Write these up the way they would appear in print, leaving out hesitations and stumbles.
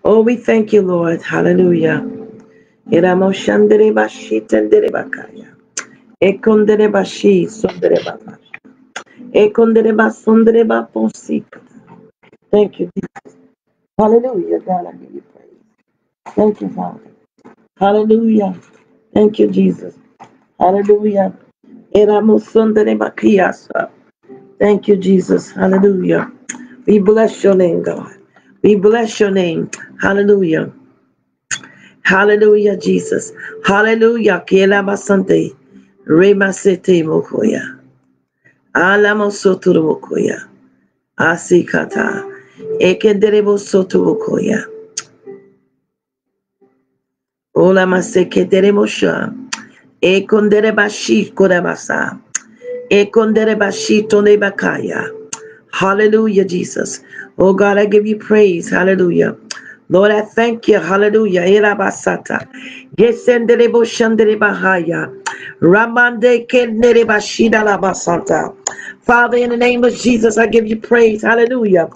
Oh, we thank you, Lord. Hallelujah. Iramoshandere bashi tendere bakaya. Ekondere bashi sondere baba. Ekondere basondere baposi. Thank you, Jesus. Hallelujah. God, I give you praise. Thank you, Father. Hallelujah. Thank you, Jesus. Hallelujah. Eramosondere bakiyasa. Thank you, Jesus. Hallelujah. We bless your name, God. We bless your name. Hallelujah. Hallelujah, Jesus. Hallelujah. Kela basante. Rema sete mokoya. Alamo soto mokoya. Asikata. Ekenderebo soto mokoya. Ola maseke deremosha. Ekondere bashi kodabasa. Ekondere bashi tone bakaya. Hallelujah, Jesus. Oh God, I give you praise. Hallelujah. Lord, I thank you. Hallelujah. Erabasata. Gesendere boshandere bahaya. Ramande kendere bashida labasata. Father, in the name of Jesus, I give you praise. Hallelujah.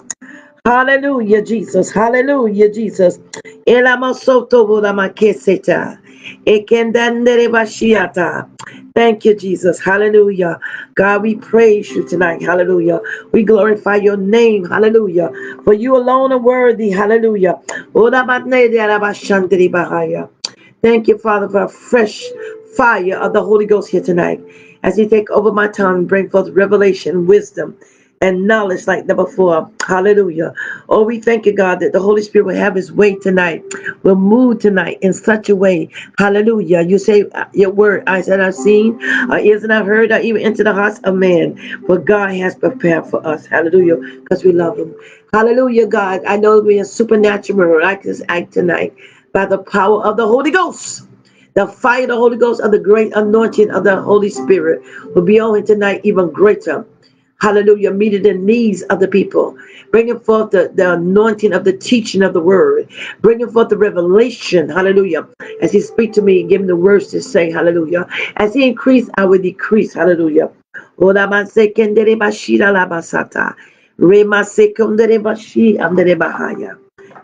Hallelujah, Jesus. Hallelujah, Jesus. Elamasoto Budamakeseta. Ekendandere Bashiata. Thank you, Jesus. Hallelujah. God, we praise you tonight. Hallelujah. We glorify your name. Hallelujah. For you alone are worthy. Hallelujah. Odabatnede Arabashandere Bahaya. Thank you, Father, for a fresh fire of the Holy Ghost here tonight. As you take over my tongue and bring forth revelation, wisdom, and knowledge like never before. Hallelujah. Oh, we thank you, God, that the Holy Spirit will have his way tonight, will move tonight in such a way. Hallelujah. You say your word, eyes that I've seen, ears that I've heard, or even into the hearts of man. What God has prepared for us. Hallelujah. Because we love him. Hallelujah, God. I know we are supernatural, miraculous act tonight by the power of the Holy Ghost. The fire of the Holy Ghost of the great anointing of the Holy Spirit will be on tonight even greater. Hallelujah, meeting the needs of the people, bringing forth the anointing of the teaching of the word, bringing forth the revelation, hallelujah, as he speak to me and give me the words to say, hallelujah. As he increase, I will decrease, hallelujah.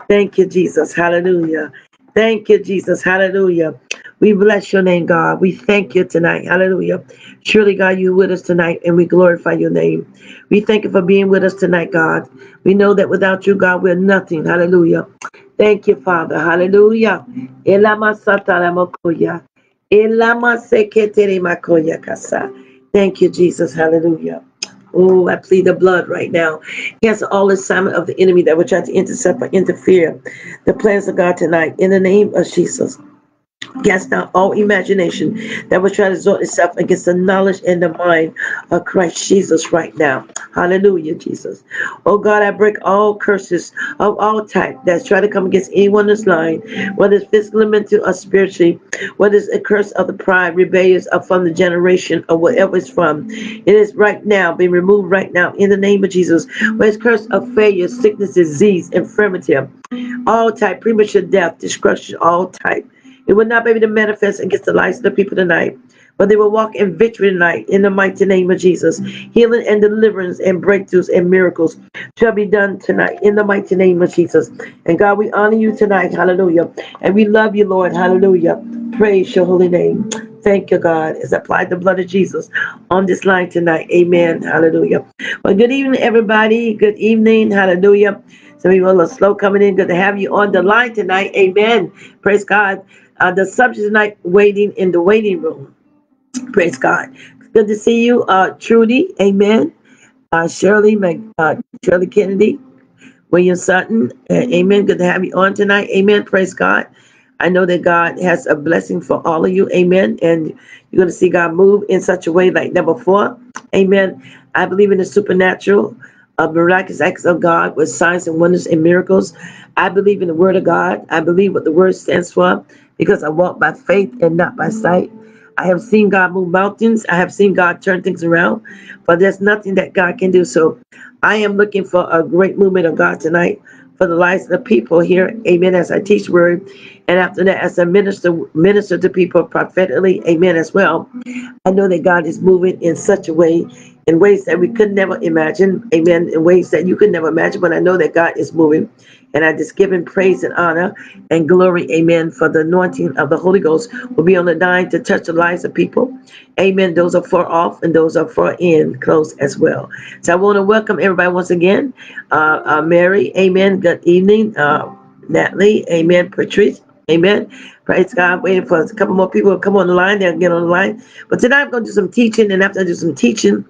Thank you, Jesus. Hallelujah. Thank you, Jesus. Hallelujah. We bless your name, God. We thank you tonight. Hallelujah. Surely, God, you're with us tonight, and we glorify your name. We thank you for being with us tonight, God. We know that without you, God, we're nothing. Hallelujah. Thank you, Father. Hallelujah. Elama satara mokoya. Elama seketere makoya kasa. Thank you, Jesus. Hallelujah. Oh, I plead the blood right now. Cancel all assignment of the enemy that would try to intercept or interfere the plans of God tonight. In the name of Jesus. Cast down all imagination that would try to exalt itself against the knowledge and the mind of Christ Jesus right now. Hallelujah, Jesus. Oh God, I break all curses of all type that's trying to come against anyone in this line, whether it's physically, mental, or spiritually, whether it's a curse of the pride, rebellious, or from the generation, or whatever it's from. It is right now, being removed right now in the name of Jesus. Where it's curse of failure, sickness, disease, infirmity, all type, premature death, destruction, all type. It will not be able to manifest against the lives of the people tonight, but they will walk in victory tonight in the mighty name of Jesus. Healing and deliverance and breakthroughs and miracles shall be done tonight in the mighty name of Jesus. And God, we honor you tonight. Hallelujah. And we love you, Lord. Hallelujah. Praise your holy name. Thank you, God, as I apply the blood of Jesus on this line tonight. Amen. Hallelujah. Well, good evening, everybody. Good evening. Hallelujah. Some people are a little slow coming in. Good to have you on the line tonight. Amen. Praise God. The subject tonight, waiting in the waiting room. Praise God. Good to see you, Trudy. Amen. Shirley Kennedy, William Sutton. Amen. Good to have you on tonight. Amen. Praise God. I know that God has a blessing for all of you. Amen. And you're going to see God move in such a way like never before. Amen. I believe in the supernatural, miraculous acts of God with signs and wonders and miracles. I believe in the word of God. I believe what the word stands for because I walk by faith and not by sight. I have seen God move mountains. I have seen God turn things around, but there's nothing that God can do. So I am looking for a great movement of God tonight for the lives of the people here. Amen. As I teach word. And after that, as I minister to people prophetically. Amen as well. I know that God is moving in such a way in ways that we could never imagine. Amen. In ways that you could never imagine. But I know that God is moving. And I just give him praise and honor and glory. Amen. For the anointing of the Holy Ghost will be on the line to touch the lives of people. Amen. Those are far off and those are far in, close as well. So I want to welcome everybody once again. Mary. Amen. Good evening. Natalie. Amen. Patrice. Amen. Praise God. Waiting for a couple more people to come on the line. They'll get on the line. But tonight I'm going to do some teaching. And after I do some teaching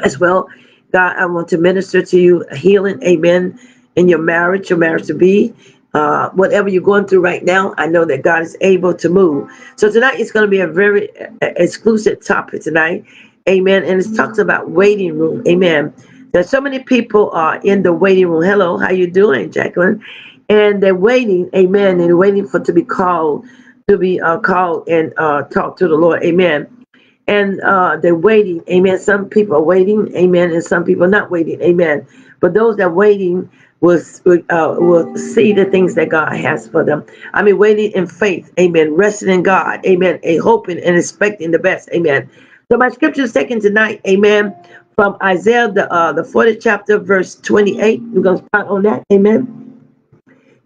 as well, God, I want to minister to you healing. Amen. In your marriage to be, whatever you're going through right now, I know that God is able to move. So tonight it's going to be a very exclusive topic tonight. Amen. And it talks about waiting room. Amen. There's so many people are in the waiting room. Hello, how you doing, Jacqueline? And they're waiting, amen, and they're waiting for to be called and talk to the Lord, amen. And they're waiting, amen. Some people are waiting, amen, and some people are not waiting, amen. But those that are waiting will see the things that God has for them. I mean, waiting in faith, amen, resting in God, amen, hoping and expecting the best, amen. So my scripture is taken tonight, amen, from Isaiah, the 40th chapter, verse 28. We're going to start on that, amen.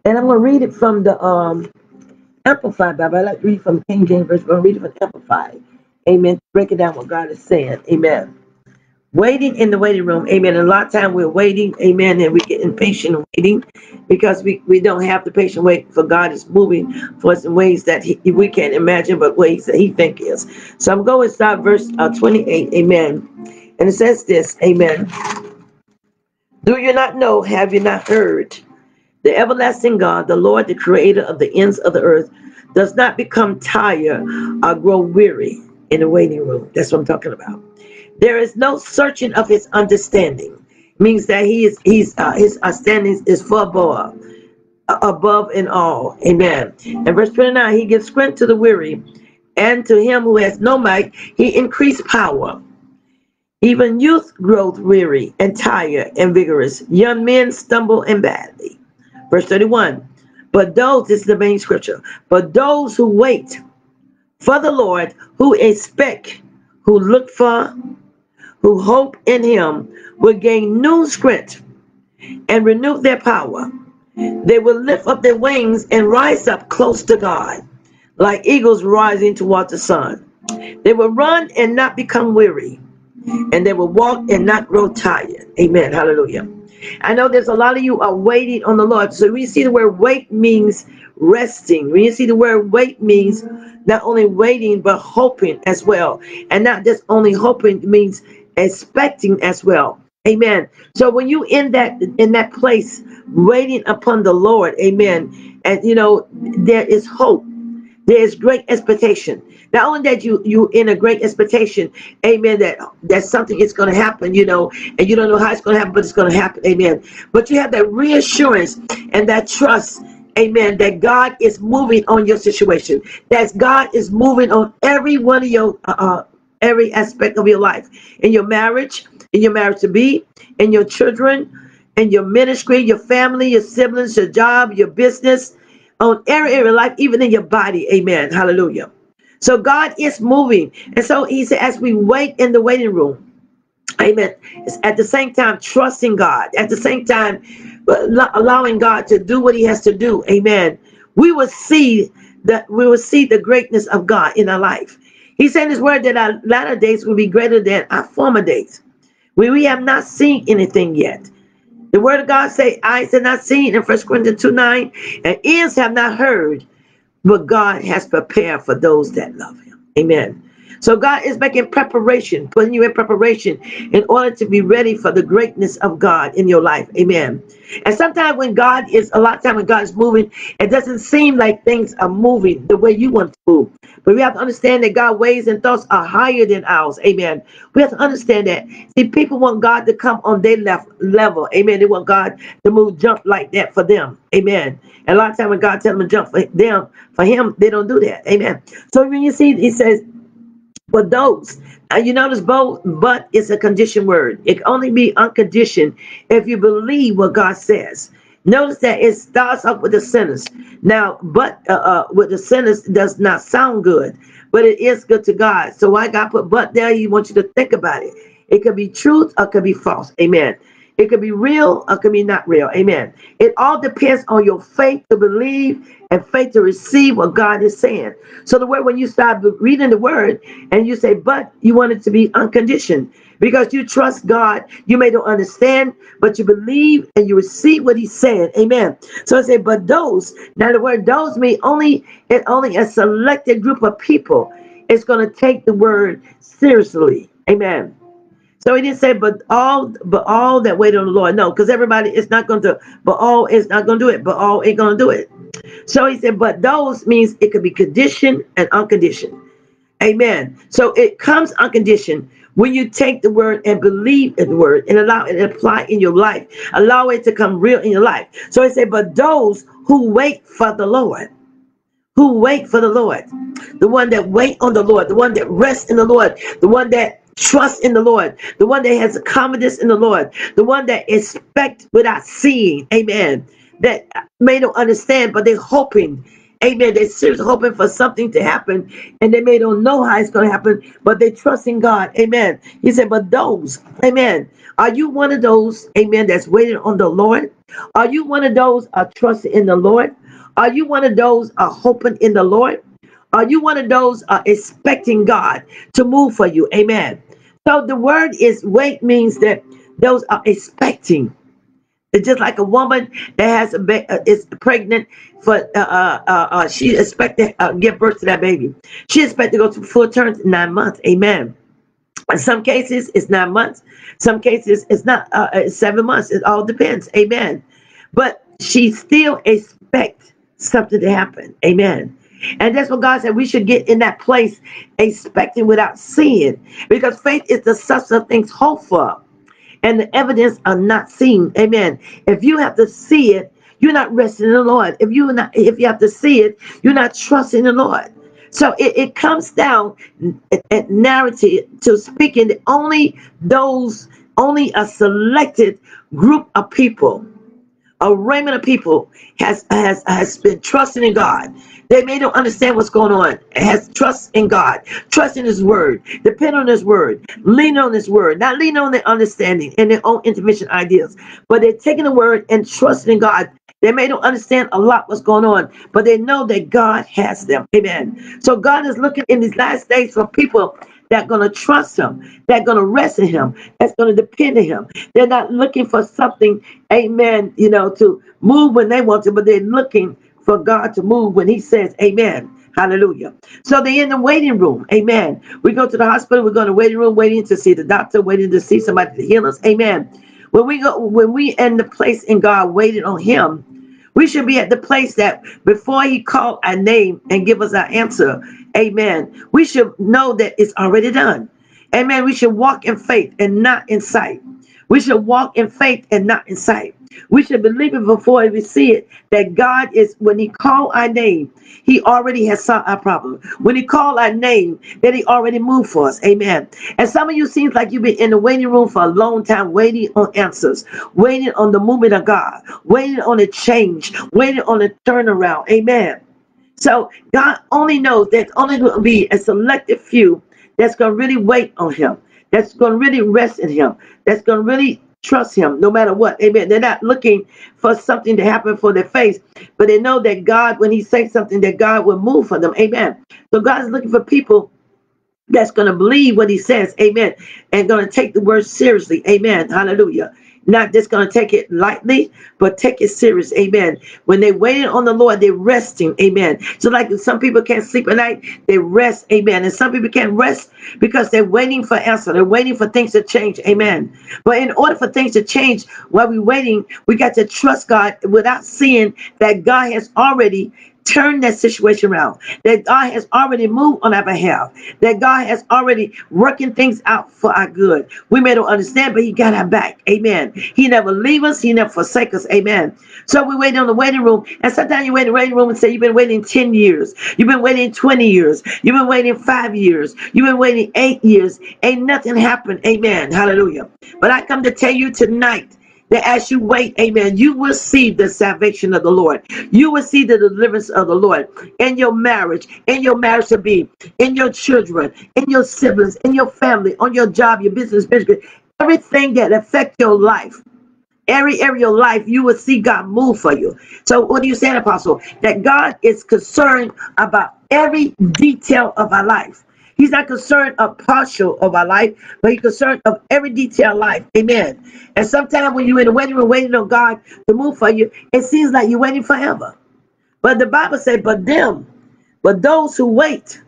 And I'm going to read it from the Amplified Bible. I like to read from King James Version. I'm going to read it from Amplified. Amen. Break it down what God is saying. Amen. Waiting in the waiting room. Amen. And a lot of time we're waiting. Amen. And we get impatient waiting because we don't have the patient wait for God is moving for us in ways that we can't imagine, but ways that he think is. So I'm going to start verse 28. Amen. And it says this. Amen. Do you not know? Have you not heard? The everlasting God, the Lord, the creator of the ends of the earth, does not become tired or grow weary in the waiting room. That's what I'm talking about. There is no searching of his understanding. It means that his understanding is far above in all. Amen. And verse 29, he gives strength to the weary, and to him who has no might, he increased power. Even youth growth weary and tired and vigorous. Young men stumble and badly. Verse 31, but those, this is the main scripture, but those who wait for the Lord, who expect, who look for, who hope in him, will gain new strength and renew their power. They will lift up their wings and rise up close to God, like eagles rising toward the sun. They will run and not become weary, and they will walk and not grow tired. Amen. Hallelujah. I know there's a lot of you are waiting on the Lord. So when you see the word wait means resting. When you see the word wait means not only waiting, but hoping as well. And not just only hoping, it means expecting as well. Amen. So when you in that place waiting upon the Lord, amen. And you know, there is hope. There is great expectation. Not only that you in a great expectation, amen, that something is going to happen, you know, and you don't know how it's going to happen, but it's going to happen, amen. But you have that reassurance and that trust, amen, that God is moving on your situation, that God is moving on every one of your, every aspect of your life, in your marriage to be, in your children, in your ministry, your family, your siblings, your job, your business, on every area of life, even in your body, amen, hallelujah. So God is moving. And so he said, as we wait in the waiting room, amen, it's at the same time trusting God, at the same time allowing God to do what he has to do, amen, we will see the greatness of God in our life. He said in his word that our latter days will be greater than our former days. We have not seen anything yet. The word of God say, eyes have not seen in 1 Corinthians 2:9, and ears have not heard what God has prepared for those that love him. Amen. So God is making preparation, putting you in preparation in order to be ready for the greatness of God in your life. Amen. And sometimes when God is moving, it doesn't seem like things are moving the way you want to move. But we have to understand that God's ways and thoughts are higher than ours. Amen. We have to understand that. See, people want God to come on their level. Amen. They want God to jump like that for them. Amen. And a lot of times when God tells them to jump for him, they don't do that. Amen. So when you see, he says, for those, you notice both, but it's a condition word. It can only be unconditioned if you believe what God says. Notice that it starts off with the sinners. Now, but with the sinners does not sound good, but it is good to God. So why God put but there? He wants you to think about it. It could be truth or it could be false. Amen. It could be real or it could be not real. Amen. It all depends on your faith to believe and faith to receive what God is saying. So the word, when you start reading the word and you say, but you want it to be unconditioned because you trust God. You may don't understand, but you believe and you receive what he's saying. Amen. So I say, but those, now the word those mean only a selected group of people is going to take the word seriously. Amen. So he didn't say, but all that wait on the Lord. No, because everybody is not going to, but all is not going to do it, but all ain't going to do it. So he said, but those means it could be conditioned and unconditioned. Amen. So it comes unconditioned when you take the word and believe in the word and allow it to apply in your life. Allow it to come real in your life. So he said, but those who wait for the Lord, who wait for the Lord, the one that wait on the Lord, the one that rests in the Lord, the one that trust in the Lord, the one that has a confidence in the Lord, the one that expect without seeing, amen, that may not understand, but they're hoping, amen, they're seriously hoping for something to happen, and they may don't know how it's going to happen, but they trust in God, amen. He said, but those, amen, are you one of those, amen, that's waiting on the Lord? Are you one of those trusting in the Lord? Are you one of those hoping in the Lord? Are you one of those expecting God to move for you? Amen. So the word is wait means that those are expecting. It's just like a woman that has is pregnant for she expect to give birth to that baby. She expect to go to full term in 9 months. Amen. In some cases it's 9 months. Some cases it's not 7 months. It all depends. Amen. But she still expects something to happen. Amen. And that's what God said we should get in that place, expecting without seeing, because faith is the substance of things hoped for and the evidence are not seen. Amen. If you have to see it, you're not resting in the Lord. If you have to see it, you're not trusting the Lord. So it comes down at narrative to speaking only a selected group of people. A remnant of people has been trusting in God. They may not understand what's going on. It has trust in God, trust in his word, depend on his word, lean on his word, not lean on their understanding and their own intermission ideas, but they're taking the word and trusting in God. They may not understand a lot what's going on, but they know that God has them. Amen. So God is looking in these last days for people that are going to trust him, that are going to rest in him, that's going to depend on him. They're not looking for something, amen, to move when they want to, but they're looking for God to move when he says, amen. Hallelujah. So they're in the waiting room. Amen. We go to the hospital, we go in the waiting room, waiting to see the doctor, waiting to see somebody to heal us. Amen. When we in the place in God waiting on him, we should be at the place that before he called our name and give us our answer, amen, we should know that it's already done. Amen. We should walk in faith and not in sight. We should walk in faith and not in sight. We should believe it before we see it, that God is, when he called our name, he already has solved our problem. When he called our name, that he already moved for us. Amen. And some of you seems like you've been in the waiting room for a long time, waiting on answers, waiting on the movement of God, waiting on a change, waiting on a turnaround. Amen. So God only knows there's only going to be a selected few that's going to really wait on him, that's going to really rest in him, that's going to really trust him no matter what. Amen. They're not looking for something to happen for their face, but they know that God, when he says something, that God will move for them. Amen. So God is looking for people that's going to believe what he says. Amen. And going to take the word seriously. Amen. Hallelujah. Not just going to take it lightly, but take it serious. Amen. When they're waiting on the Lord, they're resting. Amen. So like some people can't sleep at night, they rest. Amen. And some people can't rest because they're waiting for answer. They're waiting for things to change. Amen. But in order for things to change while we're waiting, we got to trust God without seeing that God has already turn that situation around, that God has already moved on our behalf, that God has already working things out for our good. We may not understand, but he got our back. Amen. He never leave us. He never forsake us. Amen. So we wait on the waiting room, and sometimes you wait in the waiting room and say, you've been waiting 10 years. You've been waiting 20 years. You've been waiting 5 years. You've been waiting 8 years. Ain't nothing happened. Amen. Hallelujah. But I come to tell you tonight that as you wait, amen, you will see the salvation of the Lord. You will see the deliverance of the Lord in your marriage, to be, in your children, in your siblings, in your family, on your job, your business, ministry, everything that affects your life. Every area of your life, you will see God move for you. So what are you saying, Apostle? That God is concerned about every detail of our life. He's not concerned of partial of our life, but he's concerned of every detail of life. Amen. And sometimes when you're in the waiting room waiting on God to move for you, it seems like you're waiting forever. But the Bible says, but those who wait,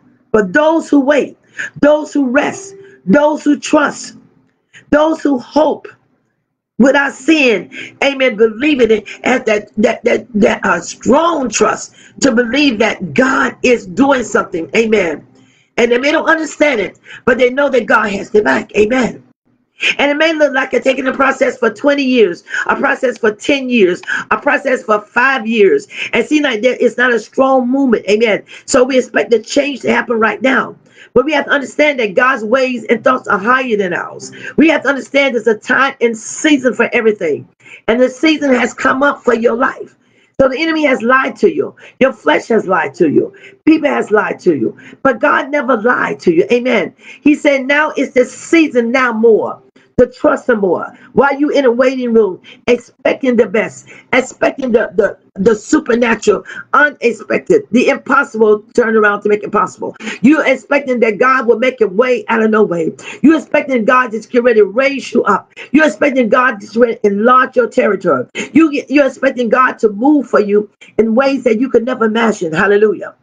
those who rest, those who trust, those who hope, without sin, amen, believing it, and that strong trust to believe that God is doing something, amen. And they may not understand it, but they know that God has their back, amen. And it may look like it's taking a process for 20 years, a process for 10 years, a process for 5 years, and seem like it's not a strong movement, amen. So we expect the change to happen right now. But we have to understand that God's ways and thoughts are higher than ours. We have to understand there's a time and season for everything. And the season has come up for your life. So the enemy has lied to you. Your flesh has lied to you. People has lied to you. But God never lied to you. Amen. He said now is the season now more to trust him more. While you in a waiting room, expecting the best, expecting the supernatural, unexpected, the impossible turn around to make it possible. You're expecting that God will make a way out of no way. You're expecting God to get ready to raise you up. You're expecting God to ready to enlarge your territory. You're expecting God to move for you in ways that you could never imagine. Hallelujah.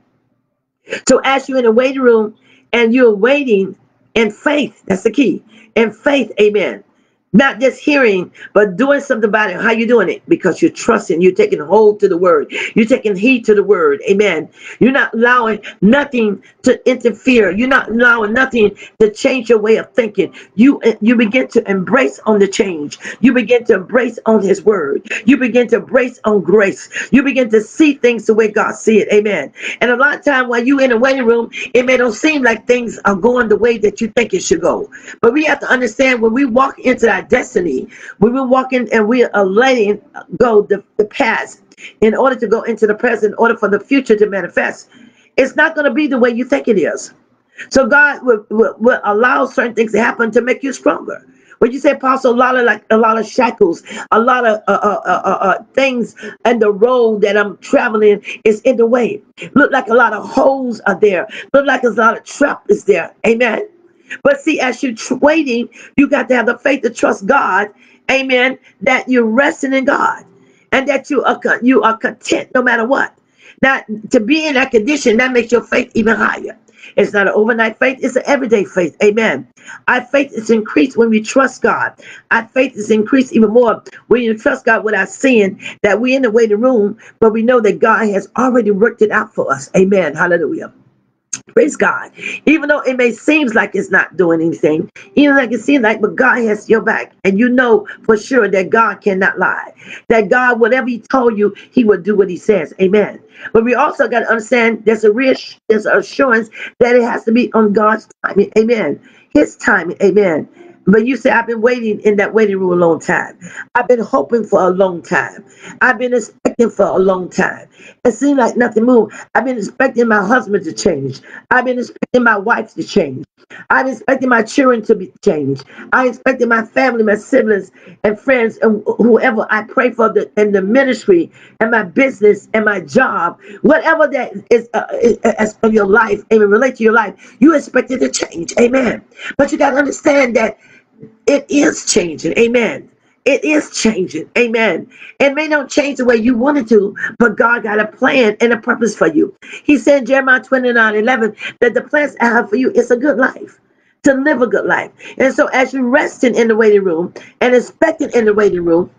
So as you're in a waiting room and you're waiting in faith, that's the key. In faith, amen. Not just hearing, but doing something about it. How you doing it? Because you're trusting. You're taking hold to the word. You're taking heed to the word. Amen. You're not allowing nothing to interfere. You're not allowing nothing to change your way of thinking. You begin to embrace on the change. You begin to embrace on his word. You begin to embrace on grace. You begin to see things the way God see it. Amen. And a lot of time when you in a waiting room, it may don't seem like things are going the way that you think it should go. But we have to understand when we walk into that destiny, we will walk in and we are letting go the past in order to go into the present, in order for the future to manifest. It's not going to be the way you think it is. So God will allow certain things to happen to make you stronger. When you say, Apostle, a lot of shackles, a lot of things, and the road that I'm traveling is in the way. Look like a lot of holes are there. Look like a lot of trap is there. Amen. But see, as you're waiting, you got to have the faith to trust God, amen, that you're resting in God and that you are content no matter what. Now, to be in that condition, that makes your faith even higher. It's not an overnight faith, it's an everyday faith, amen. Our faith is increased when we trust God. Our faith is increased even more when you trust God without seeing that we're in the waiting room, but we know that God has already worked it out for us, amen, hallelujah. Praise God. Even though it may seem like it's not doing anything, even like it seems like, but God has your back. And you know for sure that God cannot lie. That God, whatever he told you, he will do what he says. Amen. But we also got to understand there's an assurance that it has to be on God's timing. Amen. His timing. Amen. But you say, I've been waiting in that waiting room a long time. I've been hoping for a long time. I've been expecting for a long time. It seems like nothing moved. I've been expecting my husband to change. I've been expecting my wife to change. I've been expecting my children to be changed. I expected my family, my siblings, and friends, and whoever I pray for in the ministry, and my business, and my job, whatever that is as of your life, and relate to your life, you expect it to change. Amen. But you got to understand that it is changing. Amen. It is changing. Amen. It may not change the way you want it to, but God got a plan and a purpose for you. He said in Jeremiah 29:11 that the plans I have for you is a good life, to live a good life. And so as you're resting in the waiting room and expecting in the waiting room,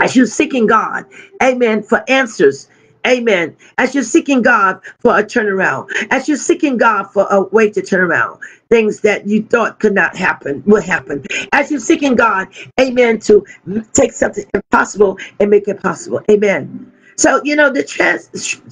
as you're seeking God, amen, for answers, amen, as you're seeking God for a turnaround, as you're seeking God for a way to turn around, things that you thought could not happen will happen. As you're seeking God, amen, to take something impossible and make it possible, amen. So, you know, the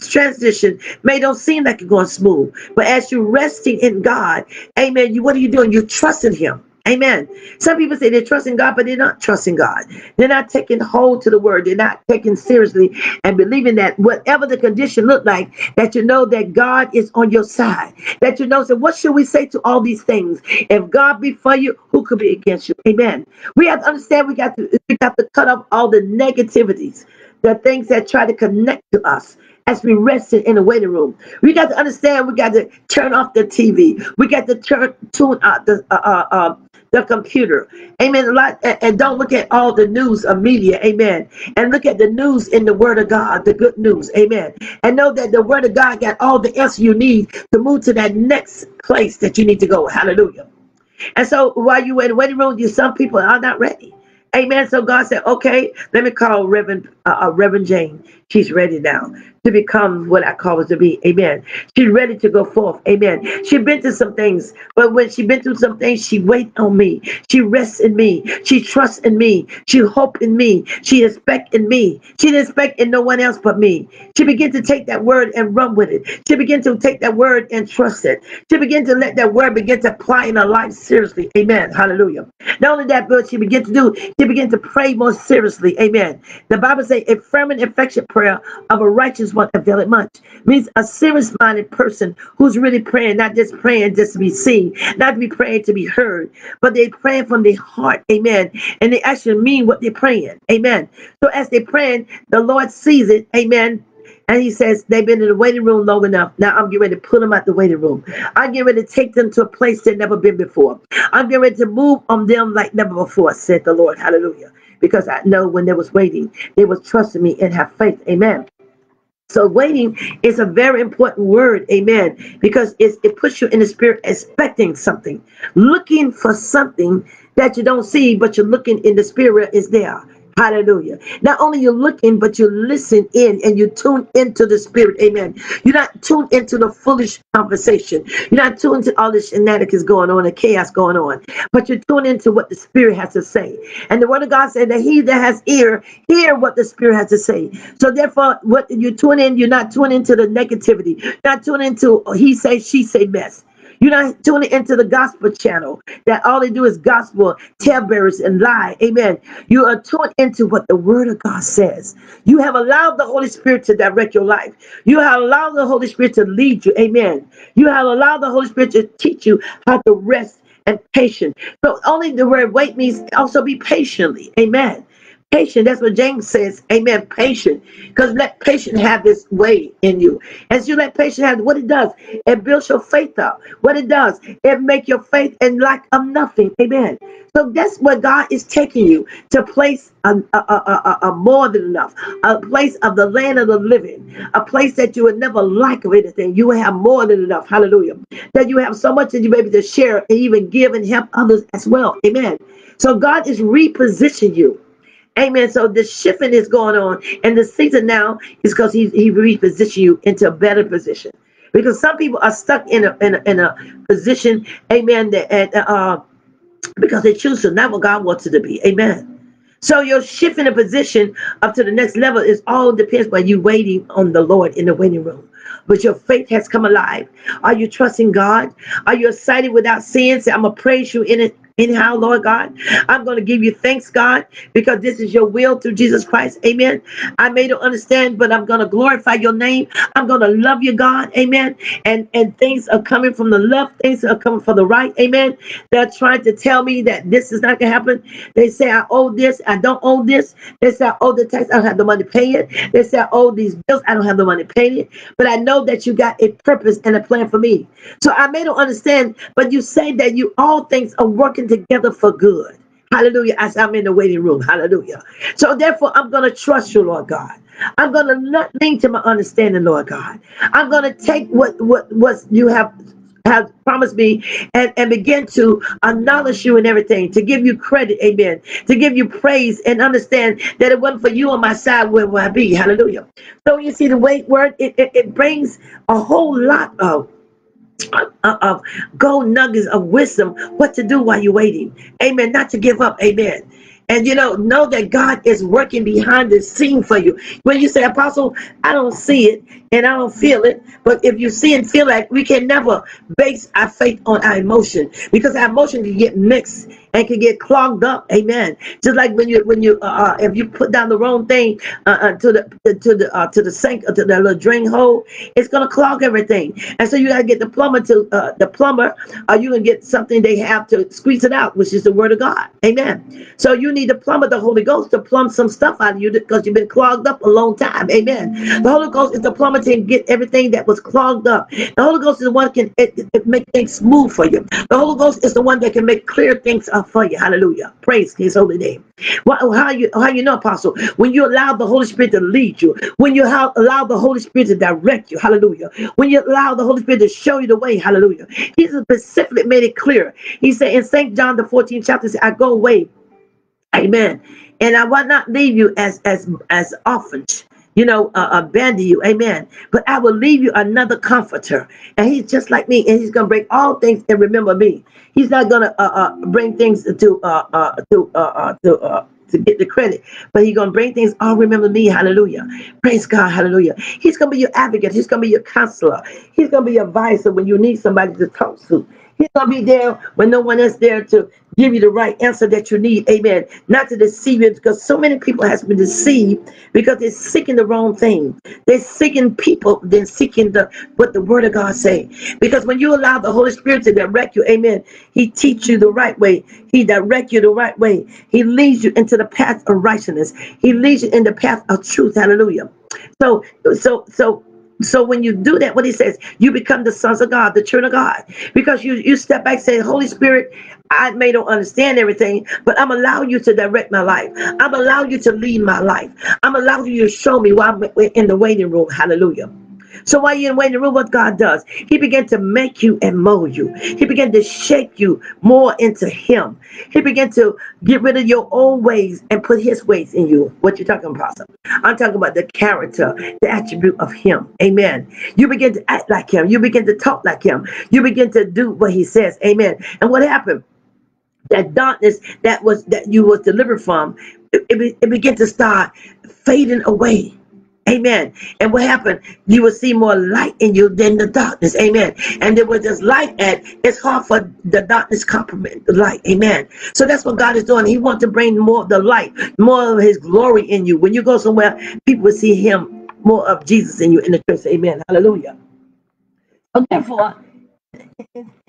transition may don't seem like it's going smooth, but as you're resting in God, amen, what are you doing? You're trusting him. Amen. Some people say they're trusting God, but they're not trusting God. They're not taking hold to the word. They're not taking seriously and believing that whatever the condition look like, that you know that God is on your side. That you know, so what should we say to all these things? If God be for you, who could be against you? Amen. We have to understand we got to cut off all the negativities, the things that try to connect to us as we rested in the waiting room. We got to understand we got to turn off the TV. We got to tune out the computer. Amen. A lot, and don't look at all the news of media. Amen. And look at the news in the word of God, the good news. Amen. And know that the word of God got all the answer you need to move to that next place that you need to go. Hallelujah. And so while you were in the waiting room, some people are not ready. Amen. So God said, okay, let me call Reverend Jane. She's ready now to become what I call her to be. Amen. She's ready to go forth. Amen. She's been through some things, but when she's been through some things, she waits on me. She rests in me. She trusts in me. She hopes in me. She expects in me. She didn't expect in no one else but me. She began to take that word and run with it. She began to take that word and trust it. She began to let that word begin to apply in her life seriously. Amen. Hallelujah. Not only that, but she began to do, she began to pray more seriously. Amen. The Bible says a fervent, effectual prayer of a righteous one availeth much. Means a serious-minded person who's really praying, not just praying just to be seen, not to be praying to be heard, but they're praying from their heart. Amen. And they actually mean what they're praying. Amen. So as they're praying, the Lord sees it. Amen. And he says, they've been in the waiting room long enough. Now I'm getting ready to pull them out the waiting room. I'm getting ready to take them to a place they've never been before. I'm getting ready to move on them like never before, said the Lord. Hallelujah. Because I know when they was waiting, they was trusting me and have faith. Amen. So waiting is a very important word. Amen. Because it puts you in the spirit expecting something, looking for something that you don't see, but you're looking in the spirit is there. Hallelujah. Not only you're looking, but you listen in and you tune into the spirit. Amen. You're not tuned into the foolish conversation. You're not tuned into all the shenanigans going on, the chaos going on, but you're tuned into what the spirit has to say. And the word of God said that he that has ear, hear what the spirit has to say. So therefore, what you tune in, you're not tuning into the negativity. You're not tuning into he say, she say mess. You're not tuning into the gospel channel that all they do is gospel, talebearers, and lie. Amen. You are tuned into what the word of God says. You have allowed the Holy Spirit to direct your life. You have allowed the Holy Spirit to lead you. Amen. You have allowed the Holy Spirit to teach you how to rest and patient. So only the word wait means also be patiently. Amen. Patient, that's what James says. Amen. Patient. Because let patience have this way in you. As you let patience have what it does, it builds your faith up. What it does, it make your faith in lack of nothing. Amen. So that's what God is taking you to place a more than enough, a place of the land of the living, a place that you would never lack of anything. You will have more than enough. Hallelujah. That you have so much that you may be able to share and even give and help others as well. Amen. So God is repositioning you. Amen. So the shifting is going on, and the season now is because he repositioned you into a better position. Because some people are stuck in a position, amen, that because they choose to not what God wants it to be. Amen. So your shift in a position up to the next level is all depends by you waiting on the Lord in the waiting room. But your faith has come alive. Are you trusting God? Are you excited without sin? Say, I'm going to praise you in it. Anyhow, Lord God, I'm going to give you thanks, God, because this is your will through Jesus Christ. Amen. I may not understand, but I'm going to glorify your name. I'm going to love you, God. Amen. And things are coming from the left. Things are coming from the right. Amen. They're trying to tell me that this is not going to happen. They say I owe this. I don't owe this. They say I owe the tax. I don't have the money to pay it. They say I owe these bills. I don't have the money to pay it. But I know that you got a purpose and a plan for me. So I may not understand, but you say that all things are working together for good. Hallelujah. As I'm in the waiting room. Hallelujah. So therefore, I'm going to trust you, Lord God. I'm going to not lean to my understanding, Lord God. I'm going to take what you have promised me and begin to acknowledge you in everything, to give you credit, amen, to give you praise and understand that it wasn't for you on my side, where would I be? Hallelujah. So you see the wait word, it brings a whole lot of gold nuggets of wisdom, what to do while you're waiting. Amen. Not to give up. Amen. And know that God is working behind the scene for you. When you say, Apostle, I don't see it and I don't feel it. But if you see and feel that, we can never base our faith on our emotion, because our emotion can get mixed and can get clogged up. Amen. Just like when you if you put down the wrong thing to the sink or to the little drain hole, it's gonna clog everything. And so you gotta get the plumber, or you can get something they have to squeeze it out, which is the word of God. Amen. So you need the plumber, the Holy Ghost, to plumb some stuff out of you because you've been clogged up a long time. Amen. The Holy Ghost is the plumber to get everything that was clogged up. The Holy Ghost is the one that can make things smooth for you. The Holy Ghost is the one that can make clear things up for you. Hallelujah. Praise His holy name. Well, how you know, Apostle? When you allow the Holy Spirit to lead you, when you allow the Holy Spirit to direct you, hallelujah. When you allow the Holy Spirit to show you the way, hallelujah. He specifically made it clear. He said in St. John the 14th chapter, I go away, amen, and I will not leave you as orphans, abandon you, amen, but I will leave you another comforter, and he's just like me, and he's gonna bring all things and remember me. He's not gonna bring things to get the credit, but he's gonna bring things. Oh, remember me, hallelujah, praise God, hallelujah. He's gonna be your advocate. He's gonna be your counselor. He's gonna be your advisor when you need somebody to talk to. He's gonna be there when no one is there to give you the right answer that you need, amen. Not to deceive you, because so many people has been deceived because they're seeking the wrong thing. They're seeking people, then seeking what the word of God say. Because when you allow the Holy Spirit to direct you, amen, He teach you the right way. He direct you the right way. He leads you into the path of righteousness. He leads you in the path of truth, hallelujah. So when you do that, what He says, you become the sons of God, the children of God. Because you step back and say, Holy Spirit, I may not understand everything, but I'm allowing you to direct my life. I'm allowing you to lead my life. I'm allowing you to show me while I'm in the waiting room. Hallelujah. So while you're in the waiting room, what God does, He began to make you and mold you. He began to shape you more into Him. He began to get rid of your old ways and put His ways in you. What you talking about, Pastor? I'm talking about the character, the attribute of Him. Amen. You begin to act like Him. You begin to talk like Him. You begin to do what He says. Amen. And what happened? That darkness that you was delivered from, it began to start fading away. Amen. And what happened? You will see more light in you than the darkness. Amen. And there was this light it's hard for the darkness to comprehend the light. Amen. So that's what God is doing. He wants to bring more of the light, more of His glory in you. When you go somewhere, people will see Him, more of Jesus in you in the church. Amen. Hallelujah. So therefore,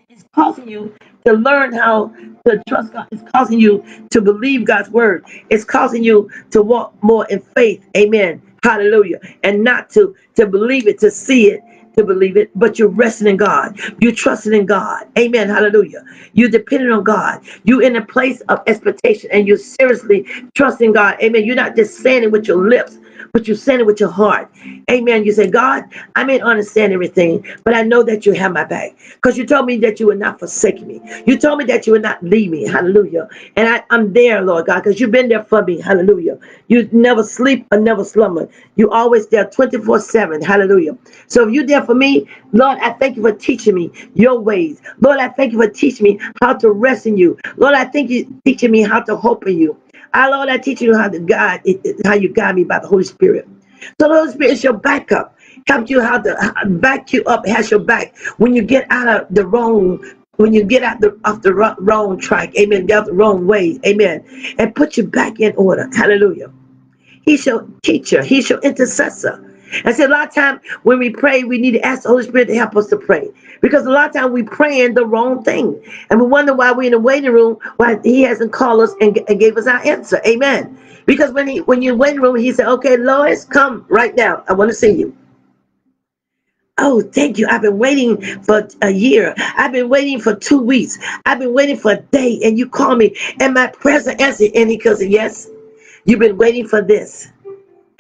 it's causing you to learn how to trust God. It's causing you to believe God's word. It's causing you to walk more in faith. Amen. Hallelujah. And not to believe it, to see it, to believe it, but you're resting in God. You're trusting in God. Amen. Hallelujah. You're dependent on God. You're in a place of expectation and you're seriously trusting God. Amen. You're not just saying it with your lips, but you're saying it with your heart. Amen. You say, God, I may not understand everything, but I know that you have my back. Because you told me that you would not forsake me. You told me that you would not leave me. Hallelujah. And I'm there, Lord God, because you've been there for me. Hallelujah. You never sleep or never slumber. You always there 24/7. Hallelujah. So if you're there for me, Lord, I thank you for teaching me your ways. Lord, I thank you for teaching me how to rest in you. Lord, I thank you for teaching me how to hope in you. Lord, I teach you how you guide me by the Holy Spirit. So the Holy Spirit is your backup. Helps you how to back you up, has your back when you get out of the wrong, when you get out off the wrong track, amen, the wrong way, amen, and put you back in order. Hallelujah. He's your teacher. He's your intercessor. I said a lot of times when we pray, we need to ask the Holy Spirit to help us to pray. Because a lot of times we praying the wrong thing. And we wonder why we're in the waiting room, why He hasn't called us and gave us our answer. Amen. Because when you're in the waiting room, He said, okay, Lois, come right now. I want to see you. Oh, thank you. I've been waiting for a year. I've been waiting for 2 weeks. I've been waiting for a day. And you call me. And my present answer. And He goes, yes, you've been waiting for this.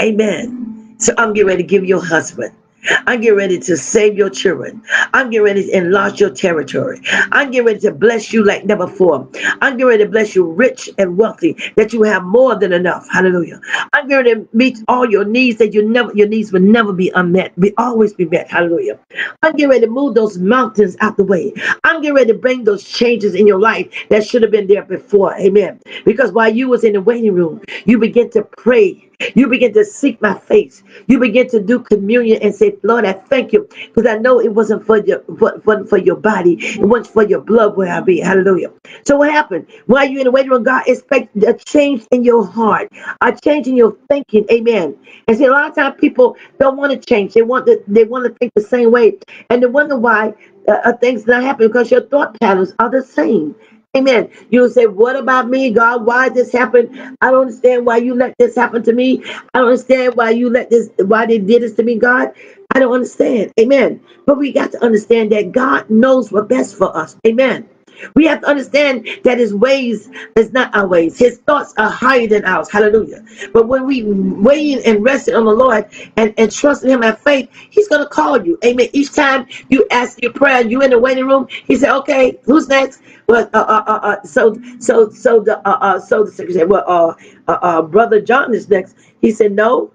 Amen. So I'm getting ready to give you a husband. I'm getting ready to save your children. I'm getting ready to enlarge your territory. I'm getting ready to bless you like never before. I'm getting ready to bless you rich and wealthy, that you have more than enough. Hallelujah. I'm getting ready to meet all your needs, that your needs will never be unmet, be always be met. Hallelujah. I'm getting ready to move those mountains out the way. I'm getting ready to bring those changes in your life that should have been there before. Amen. Because while you was in the waiting room, you begin to pray. You begin to seek my face. You begin to do communion and say, Lord, I thank you, because I know it wasn't for your body. It wasn't for your blood where I be. Hallelujah. So what happened? While you're in the waiting room, God expects a change in your heart, a change in your thinking. Amen. And see, a lot of times people don't want to change. They want to think the same way. And they wonder why things not happen, because your thought patterns are the same. Amen. You'll say, what about me, God? Why this happened? I don't understand why you let this happen to me. I don't understand why they did this to me, God. I don't understand. Amen. But we got to understand that God knows what's best for us. Amen. We have to understand that his ways is not our ways. His thoughts are higher than ours. Hallelujah. But when we wait and rest on the Lord and trust in him and faith, he's going to call you. Amen. Each time you ask your prayer, you in the waiting room, he said, okay, who's next? Well, so the secretary, Brother John is next. He said, no.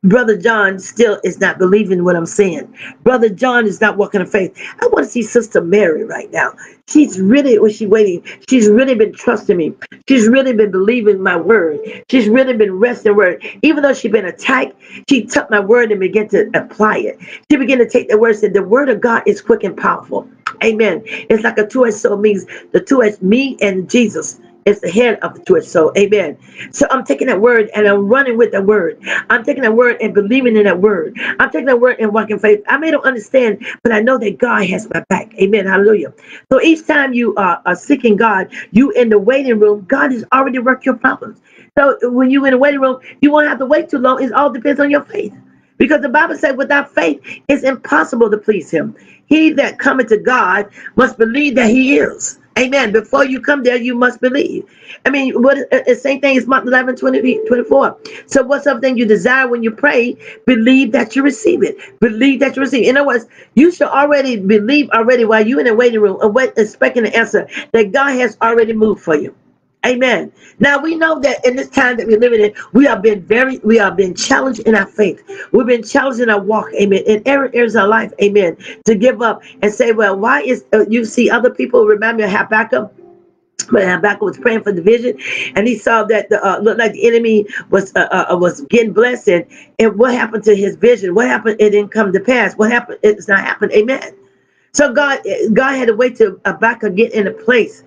Brother John still is not believing what I'm saying. Brother John is not walking in faith. I want to see Sister Mary right now. She's really, waiting? She's really been trusting me. She's really been believing my word. She's really been resting word. Even though she's been attacked, she took my word and began to apply it. She began to take the word and said, the word of God is quick and powerful. Amen. It's like a two-edged sword, means the two-edged, me and Jesus. It's the head of the church. So, amen. So I'm taking that word and I'm running with that word. I'm taking that word and believing in that word. I'm taking that word and walking faith. I may not understand, but I know that God has my back. Amen. Hallelujah. So each time you are seeking God, you in the waiting room, God has already worked your problems. So when you in the waiting room, you won't have to wait too long. It all depends on your faith. Because the Bible said without faith, it's impossible to please him. He that cometh to God must believe that he is. Amen. Before you come there, you must believe. I mean, the same thing is Mark 11, 24. So whatsoever you desire when you pray, believe that you receive it. Believe that you receive it. In other words, you should already believe already while you're in the waiting room, expecting the answer, that God has already moved for you. Amen. Now we know that in this time that we're living in, we are being challenged in our faith. We've been challenged in our walk. Amen. In every area of our life. Amen. To give up and say, well, why is you see other people? Remind me of Habakkuk. But Habakkuk was praying for division, and he saw that looked like the enemy was getting blessed. And what happened to his vision? What happened? It didn't come to pass. What happened? It's not happened. Amen. So God had to wait till Habakkuk get in a place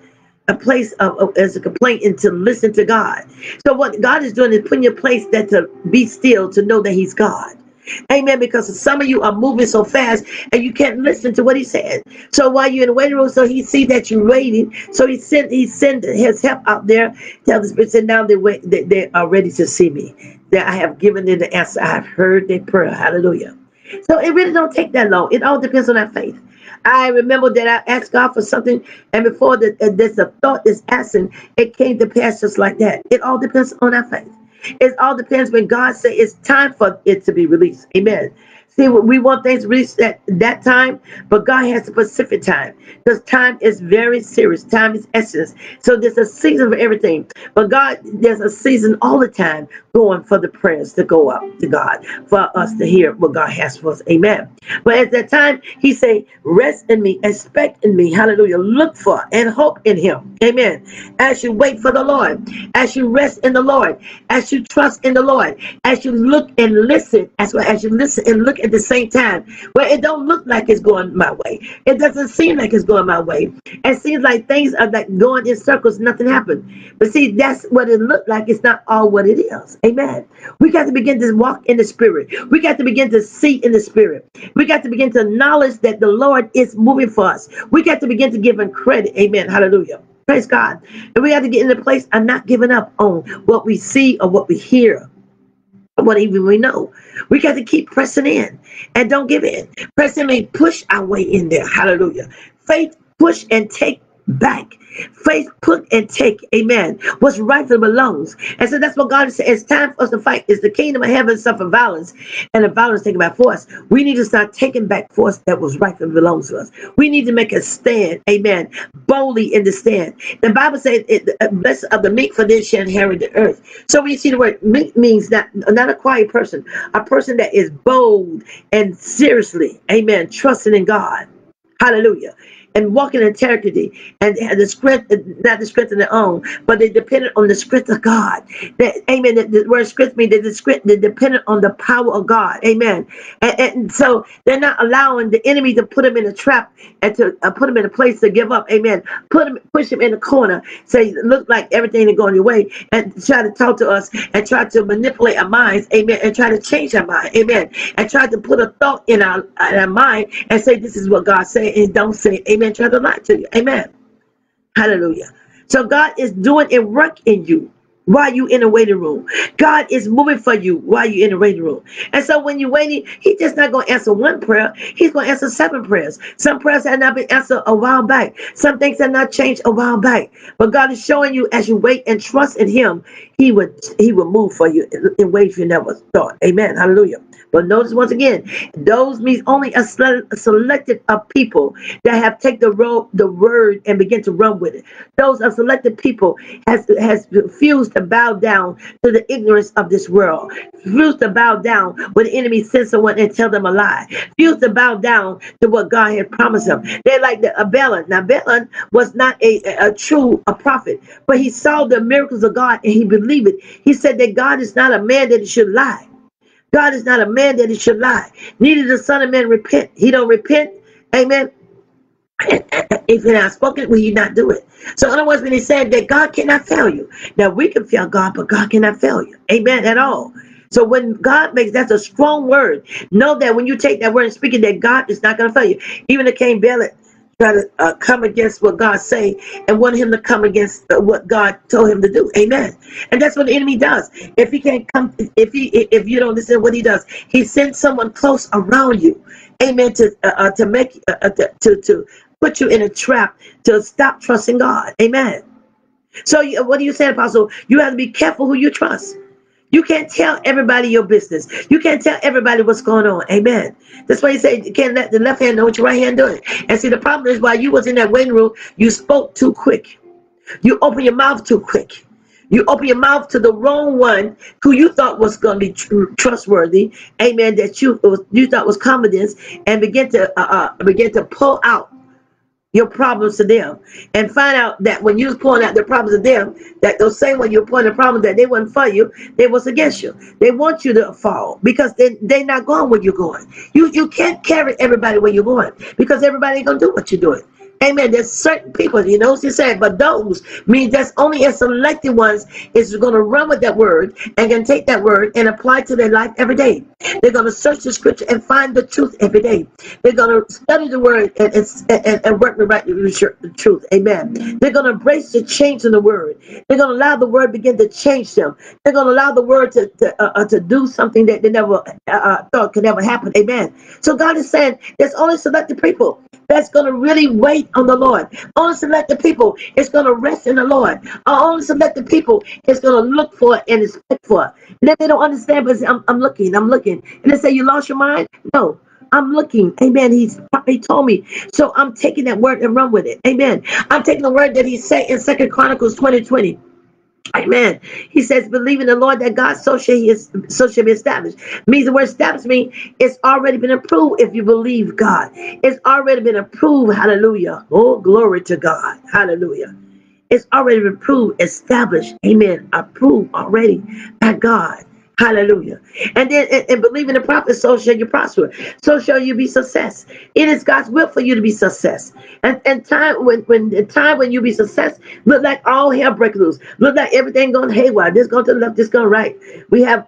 of as a complaint and to listen to God. So what God is doing is putting you in a place that to be still, to know that he's God. Amen. Because some of you are moving so fast and you can't listen to what he said. So while you're in the waiting room, so he see that you're waiting. So he sent his help out there. Tell the Spirit, said now they are ready to see me. That I have given them the answer. I have heard their prayer. Hallelujah. So it really don't take that long. It all depends on our faith. I remember that I asked God for something, and before there's a thought is asking, it came to pass just like that. It all depends on our faith. It all depends when God says it's time for it to be released. Amen. See, we want things released at that time, but God has a specific time, because time is very serious. Time is essence. So there's a season for everything. But God, there's a season all the time going for the prayers to go up to God, for us to hear what God has for us. Amen. But at that time, he say, rest in me, expect in me. Hallelujah. Look for and hope in him. Amen. As you wait for the Lord, as you rest in the Lord, as you trust in the Lord, as you look and listen, as you listen and look at the same time, where it don't look like it's going my way. It doesn't seem like it's going my way. It seems like things are like going in circles, nothing happened. But see, that's what it looked like. It's not all what it is. Amen. We got to begin to walk in the spirit. We got to begin to see in the spirit. We got to begin to acknowledge that the Lord is moving for us. We got to begin to give him credit. Amen. Hallelujah. Praise God. And we got to get in the place of not giving up on what we see or what we hear. What even we know. We got to keep pressing in and don't give in. Press in and push our way in there. Hallelujah. Faith, push and take back. Faith put and take, amen, what's rightfully belongs. And so that's what God said. It's time for us to fight. It's the kingdom of heaven suffer violence, and the violence taken by force. We need to start taking back force that was rightfully belongs to us. We need to make a stand, amen, boldly in the stand. The Bible says, blessed of the meek, for they shall inherit the earth. So when you see the word meek, means not a quiet person, a person that is bold and seriously, amen, trusting in God. Hallelujah. And walking in integrity, and the strength, not the strength of their own, but they dependent on the strength of God. Amen. The word strength means they're dependent on the power of God. Amen. And so they're not allowing the enemy to put them in a trap and to put them in a place to give up. Amen. Push them in the corner, say, look like everything is going your way, and try to talk to us and try to manipulate our minds. Amen. And try to change our mind. Amen. And try to put a thought in our mind and say, this is what God said, and don't say it. Amen. Try to lie to you. Amen. Hallelujah. So God is doing a work in you while you in the waiting room. God is moving for you while you in the waiting room. And so when you're waiting, He's just not going to answer one prayer. He's going to answer 7 prayers. Some prayers have not been answered a while back. Some things have not changed a while back. But God is showing you, as you wait and trust in Him, He will move for you in ways you never thought. Amen. Hallelujah. But notice once again, those means only a selected of people that have taken the word and begin to run with it. Those are selected people has refused to bow down to the ignorance of this world. Refused to bow down when the enemy sends someone and tell them a lie. Refused to bow down to what God had promised them. They're like Balaam. Now Balaam was not a true prophet, but he saw the miracles of God and he believed it. He said that God is not a man that he should lie. God is not a man that he should lie. Neither the Son of Man repent. He don't repent. Amen. If you're not spoken, will you not do it? So in other words, when he said that God cannot fail you. Now we can fail God, but God cannot fail you. Amen. At all. So when God makes, that's a strong word. Know that when you take that word and speak it, that God is not going to fail you. Even the Cain Balaam try to come against what God say and want him to come against what God told him to do. Amen. And that's what the enemy does. If he can't come, if you don't listen to what he does, he sends someone close around you. Amen. To make to put you in a trap to stop trusting God. Amen. So what are you saying, Apostle? You have to be careful who you trust. You can't tell everybody your business. You can't tell everybody what's going on. Amen. That's why you say you can't let the left hand know what your right hand doing. And see, the problem is while you was in that waiting room, you spoke too quick. You opened your mouth too quick. You open your mouth to the wrong one who you thought was going to be trustworthy. Amen. That you thought was confidence, and begin to pull out your problems to them, and find out that when you was pouring out the problems to them, that those same when you're pointing the problems that they wasn't for you, they was against you. They want you to fall because they're not going where you're going. You can't carry everybody where you're going because everybody ain't gonna do what you're doing. Amen. There's certain people, you know what he said, but those means that's only a selected ones is going to run with that word and can take that word and apply it to their life every day. They're going to search the scripture and find the truth every day. They're going to study the word and work with the truth. Amen. They're going to embrace the change in the word. They're going to allow the word begin to change them. They're going to allow the word to do something that they never thought could ever happen. Amen. So God is saying there's only selected people that's going to really wait on the Lord. Only selected people is going to rest in the Lord. Only selected people is going to look for it and expect for it. And if they don't understand, but I'm looking. And they say, you lost your mind? No, I'm looking. Amen. He told me. So I'm taking that word and run with it. Amen. I'm taking the word that he said in 2 Chronicles 20:20. Amen. He says, believe in the Lord that God so shall be established. Means the word established means it's already been approved if you believe God. It's already been approved. Hallelujah. Oh, glory to God. Hallelujah. It's already been approved, established. Amen. Approved already by God. Hallelujah. And then and believe in the prophet, so shall you prosper. So shall you be success. It is God's will for you to be success. And time when you be success, look like all hell break loose. Look like everything going haywire. This going to the left, this going right. We have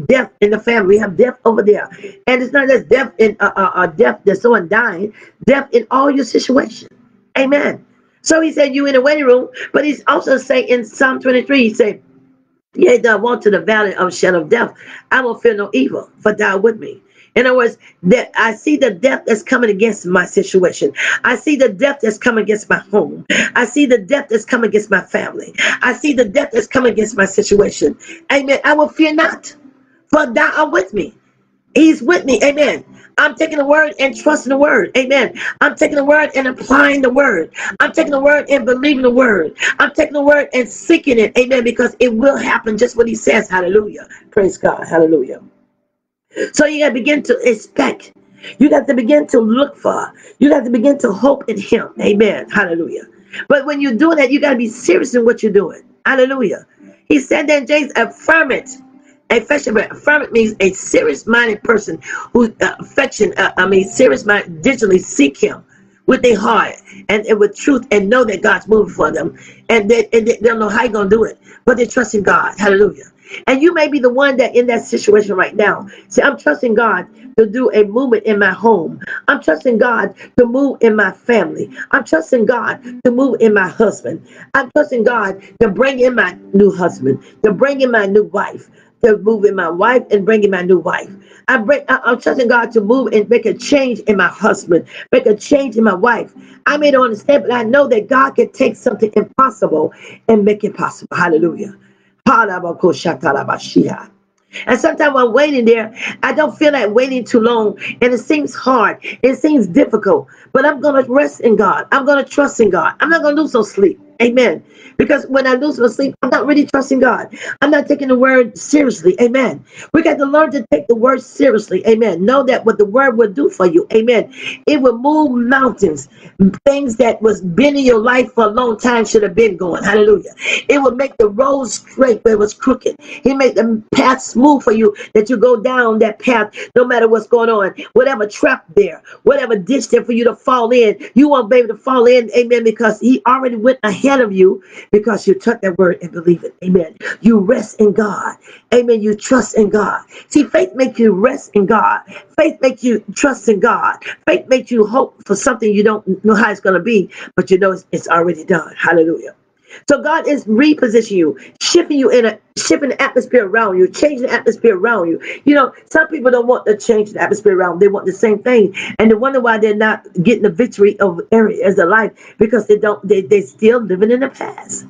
death in the family. We have death over there. And it's not just death in death that's someone dying. Death in all your situations. Amen. So he said you in the waiting room, but he's also saying in Psalm 23, he said, yea, thou walk to the valley of shadow of death, I will fear no evil, for thou with me. In other words, that I see the death that's coming against my situation. I see the death that's coming against my home. I see the death that's coming against my family. I see the death that's coming against my situation. Amen. I will fear not, for thou art with me. He's with me. Amen. I'm taking the word and trusting the word. Amen. I'm taking the word and applying the word. I'm taking the word and believing the word. I'm taking the word and seeking it. Amen. Because it will happen just what he says. Hallelujah. Praise God. Hallelujah. So you got to begin to expect. You got to begin to look for. You got to begin to hope in him. Amen. Hallelujah. But when you're doing that, you got to be serious in what you're doing. Hallelujah. He said that James, affirm it. Affirm it means a serious-minded person who serious-minded, diligently seek him with their heart and with truth, and know that God's moving for them, and they don't know how you're gonna do it, but they trust in God. Hallelujah. And you may be the one that in that situation right now. Say, I'm trusting God to do a movement in my home. I'm trusting God to move in my family. I'm trusting God to move in my husband. I'm trusting God to bring in my new husband, to bring in my new wife, to move in my wife and bring in my new wife. I'm trusting God to move and make a change in my husband, make a change in my wife. I may not understand, but I know that God can take something impossible and make it possible. Hallelujah. And sometimes when I'm waiting there, I don't feel like waiting too long, and it seems hard. It seems difficult, but I'm going to rest in God. I'm going to trust in God. I'm not going to lose no sleep. Amen. Because when I lose my sleep, I'm not really trusting God. I'm not taking the word seriously. Amen. We got to learn to take the word seriously. Amen. Know that what the word will do for you. Amen. It will move mountains. Things that was been in your life for a long time should have been going. Hallelujah. It will make the road straight where it was crooked. He made the path smooth for you, that you go down that path no matter what's going on. Whatever trap there, whatever ditch there for you to fall in, you won't be able to fall in. Amen. Because he already went ahead of you, because you took that word and believe it. Amen. You rest in God. Amen. You trust in God. See, faith makes you rest in God. Faith makes you trust in God. Faith makes you hope for something you don't know how it's going to be, but you know it's already done. Hallelujah. So God is repositioning you, shifting the atmosphere around you, changing the atmosphere around you. You know, some people don't want to change the atmosphere around. They want the same thing, and they wonder why they're not getting the victory of areas of life, because they still living in the past.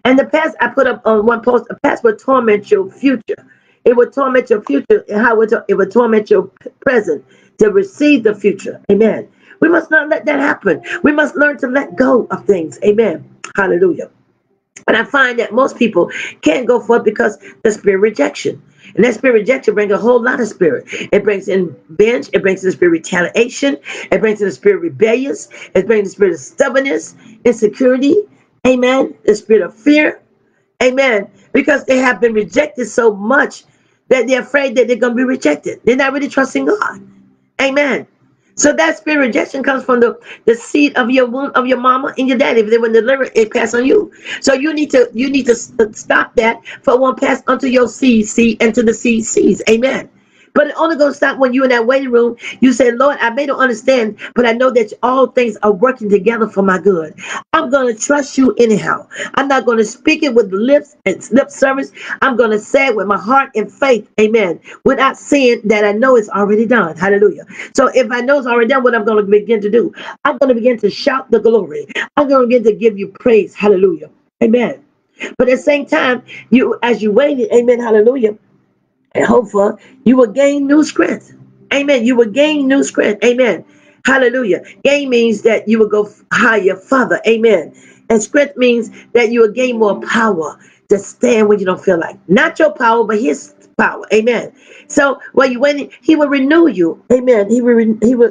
And the past, I put up on one post, the past will torment your future. It will torment your future. It will torment your present to receive the future. Amen. We must not let that happen. We must learn to let go of things. Amen. Hallelujah. And I find that most people can't go forth because the spirit rejection. And that spirit rejection brings a whole lot of spirit. It brings in binge. It brings in the spirit retaliation. It brings in the spirit rebellious. It brings the spirit of stubbornness, insecurity. Amen. The spirit of fear. Amen. Because they have been rejected so much that they're afraid that they're going to be rejected. They're not really trusting God. Amen. So that spirit rejection comes from the seed of your womb, of your mama and your daddy. If they were delivered, it passed on you. So you need to stop that, for it won't pass onto your seed, and to the seeds. Amen. But it only going to stop when you're in that waiting room. You say, Lord, I may not understand, but I know that all things are working together for my good. I'm going to trust you anyhow. I'm not going to speak it with lips and lip service. I'm going to say it with my heart and faith. Amen. Without seeing that I know it's already done. Hallelujah. So if I know it's already done, what I'm going to begin to do, I'm going to begin to shout the glory. I'm going to begin to give you praise. Hallelujah. Amen. But at the same time, as you waited, amen, hallelujah, and hope for, you will gain new strength. Amen. You will gain new strength. Amen. Hallelujah. Gain means that you will go higher, further. Amen. And strength means that you will gain more power to stand when you don't feel like. Not your power, but his power. Amen. So while you're waiting, he will renew you. Amen. He will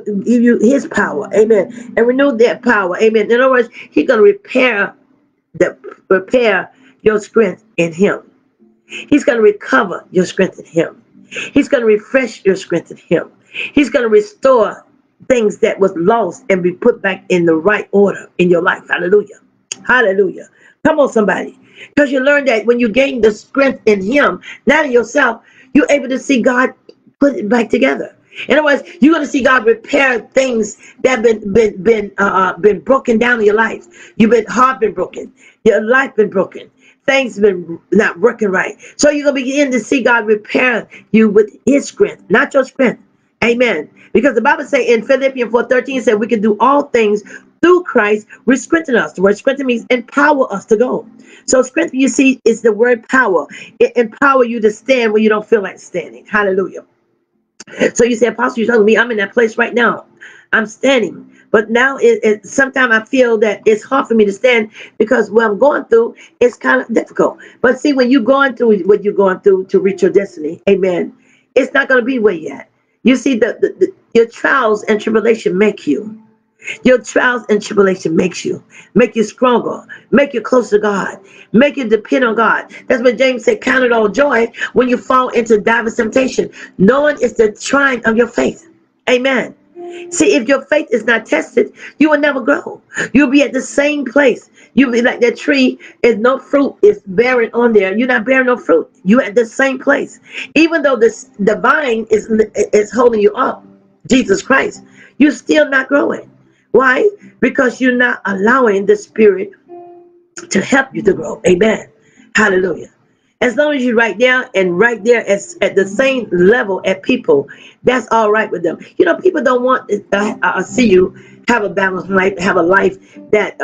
give you his power. Amen. And renew that power. Amen. In other words, he's going to repair your strength in him. He's going to recover your strength in him. He's going to refresh your strength in him. He's going to restore things that was lost and be put back in the right order in your life. Hallelujah. Hallelujah. Come on, somebody. Because you learn that when you gain the strength in him, not in yourself, you're able to see God put it back together. In other words, you're going to see God repair things that have been broken down in your life. Heart been broken. Your life been broken. Things been not working right. So you're going to begin to see God repair you with his strength, not your strength. Amen. Because the Bible says in Philippians 4:13 said we can do all things through Christ, which strengthen us. The word strengthen means empower us to go. So strength, you see, is the word power. It empower you to stand when you don't feel like standing. Hallelujah. So you say, Apostle, you're telling me I'm in that place right now. I'm standing. But now sometimes I feel that it's hard for me to stand because what I'm going through is kind of difficult. But see, when you're going through what you're going through to reach your destiny, amen, it's not going to be where you're at. You see, your trials and tribulation make you. Your trials and tribulation make you stronger, make you close to God, make you depend on God. That's what James said, count it all joy when you fall into diverse temptation, knowing it's the trying of your faith. Amen. See, if your faith is not tested, you will never grow. You'll be at the same place. You'll be like that tree is no fruit is bearing on there. You're not bearing no fruit. You're at the same place. Even though the vine is holding you up, Jesus Christ, you're still not growing. Why? Because you're not allowing the Spirit to help you to grow. Amen. Hallelujah. As long as you're right there and right there at the same level at people, that's all right with them. You know, people don't want to see you have a balanced life, have a life that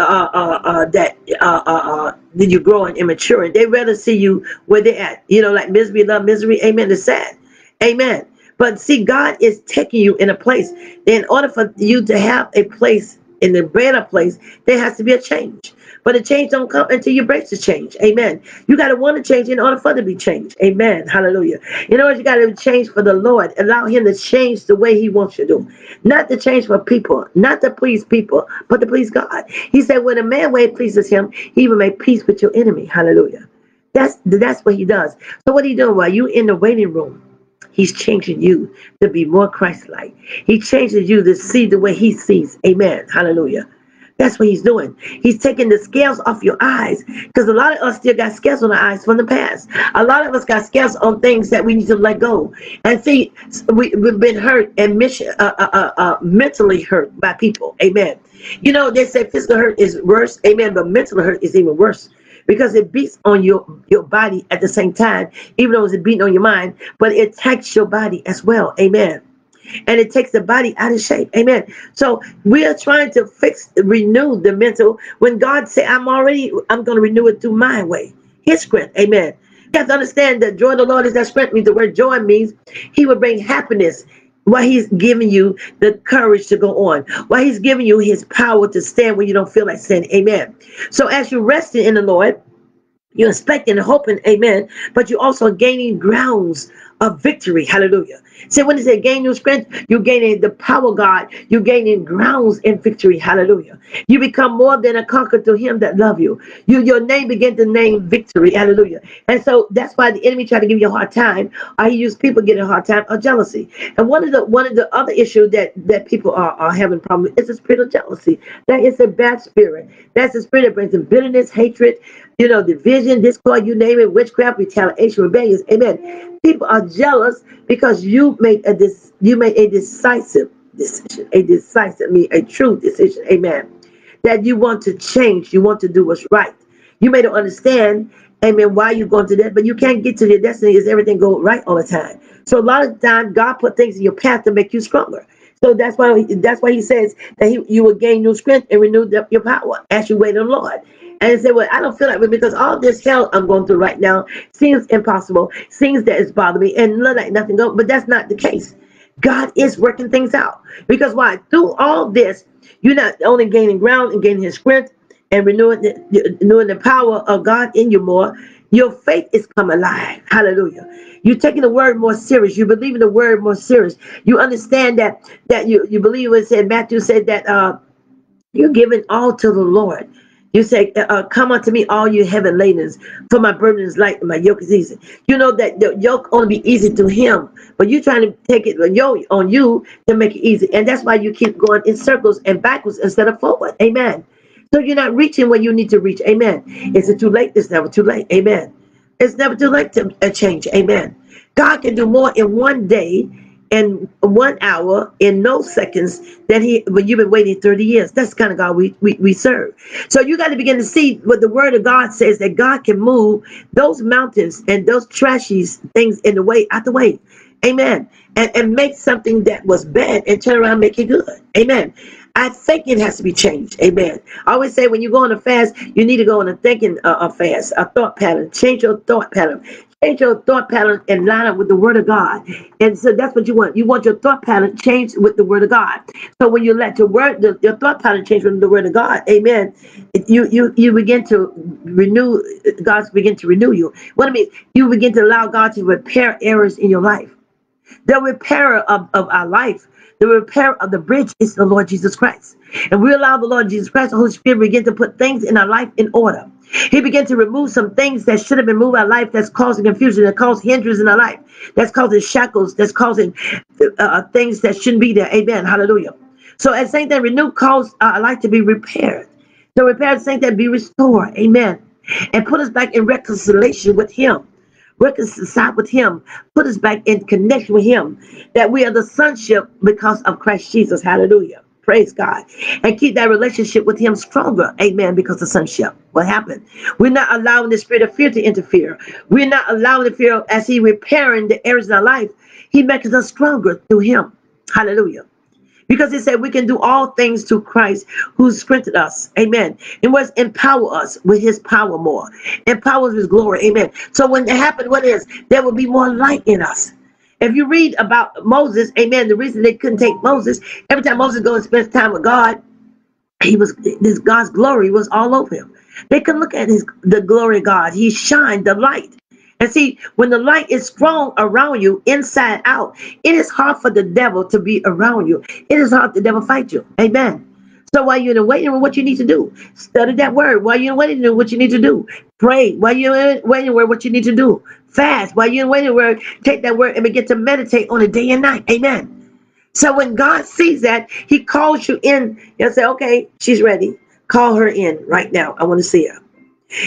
you're growing and maturing. They rather see you where they're at. You know, like misery, love misery. Amen. It's sad. Amen. But see, God is taking you in a place. In order for you to have a place, in the better place, there has to be a change. But the change don't come until you embrace the change. Amen. You got to want to change in order for it to be changed. Amen. Hallelujah. In order, you got to change for the Lord. Allow him to change the way he wants you to do. Not to change for people, not to please people, but to please God. He said, when a man way pleases him, he will make peace with your enemy. Hallelujah. That's what he does. So what are you doing while you in the waiting room? He's changing you to be more Christ-like. He changes you to see the way he sees. Amen. Hallelujah. That's what he's doing. He's taking the scales off your eyes, because a lot of us still got scales on our eyes from the past. A lot of us got scales on things that we need to let go. And see, we've been hurt and mentally hurt by people. Amen. You know, they say physical hurt is worse. Amen. But mental hurt is even worse, because it beats on your body at the same time, even though it's beating on your mind, but it attacks your body as well. Amen. And it takes the body out of shape. Amen. So we are trying to renew the mental, when God said, I'm going to renew it through my way, his strength. Amen. You have to understand that joy of the Lord is that strength. Means the word joy means he will bring happiness while he's giving you the courage to go on, while he's giving you his power to stand when you don't feel like standing. Amen. So as you're resting in the Lord, you're expecting and hoping, amen, but you're also gaining grounds of victory. Hallelujah. So when they say gain your strength, you're gaining the power of God. You're gaining grounds in victory. Hallelujah. You become more than a conqueror to him that love you. Your name begin to name victory. Hallelujah. And so that's why the enemy try to give you a hard time, or he use people getting a hard time, or jealousy. And one of the other issues that people are having problems is the spirit of jealousy. That is a bad spirit. That's the spirit that brings in bitterness, hatred, division, discord, you name it, witchcraft, retaliation, rebellions. Amen. People are jealous because you made a decisive decision, a true decision. Amen. That you want to change, you want to do what's right. You may not understand, amen, why you're going to that, but you can't get to your destiny if everything goes right all the time. So a lot of the time, God put things in your path to make you stronger. So that's why he says that you will gain new strength and renew your power as you wait on the Lord. And he said, well, I don't feel like it because all this hell I'm going through right now seems impossible, seems that it's bothering me, and look like nothing goes. But that's not the case. God is working things out. Because why? Through all this, you're not only gaining ground and gaining his strength and renewing the power of God in you more, your faith is coming alive. Hallelujah. You're taking the word more serious. You believe in the word more serious. You understand that you believe what it said. Matthew said that you're giving all to the Lord. You say, come unto me, all you heavy ladens, for my burden is light and my yoke is easy. You know that the yoke only be easy to him, but you're trying to take it on you to make it easy. And that's why you keep going in circles and backwards instead of forward. Amen. So you're not reaching where you need to reach. Amen. Is it too late? It's never too late. Amen. It's never too late to change. Amen. God can do more in one day, in 1 hour, in no seconds, than when you've been waiting 30 years. That's the kind of God we serve. So you got to begin to see what the word of God says, that God can move those mountains and those trashy things in the way, out the way. Amen. And make something that was bad and turn around and make it good. Amen. I think it has to be changed. Amen. I always say when you go on a fast, you need to go on a thinking fast, a thought pattern. Change your thought pattern. Change your thought pattern and line up with the word of God. And so that's what you want. You want your thought pattern changed with the word of God. So when you let your thought pattern change with the word of God, amen, you begin to renew, God's begin to renew you. What I mean, you begin to allow God to repair errors in your life. The repairer of our life, the repairer of the bridge is the Lord Jesus Christ. And we allow the Lord Jesus Christ, the Holy Spirit, begin to put things in our life in order. He began to remove some things that should have been moved in our life, that's causing confusion, that cause hindrance in our life, that's causing shackles, that's causing things that shouldn't be there. Amen. Hallelujah. So as saying that renew calls our life to be repaired. So repair is saying that be restored. Amen. And put us back in reconciliation with him. Reconcile with him, put us back in connection with him, that we are the sonship because of Christ Jesus. Hallelujah. Praise God. And keep that relationship with him stronger. Amen. Because of sonship. What happened? We're not allowing the spirit of fear to interfere. We're not allowing the fear as he repairing the areas in our life. He makes us stronger through him. Hallelujah. Because he said we can do all things through Christ who strengthened us. Amen. And was empower us with his power more. Empower us with glory. Amen. So when it happened, what is? There will be more light in us. If you read about Moses, amen, the reason they couldn't take Moses, every time Moses goes and spends time with God, this God's glory was all over him. They couldn't look at the glory of God. He shined the light. And see, when the light is strong around you, inside out, it is hard for the devil to be around you. It is hard for the devil to fight you. Amen. So while you're in the waiting room, what you need to do, study that word. While you're in the waiting room, what you need to do, pray. While you're in the waiting room, what you need to do, fast. While you're in the waiting room, take that word and begin to meditate on it day and night. Amen. So when God sees that, he calls you in. He'll say, okay, she's ready. Call her in right now. I want to see her.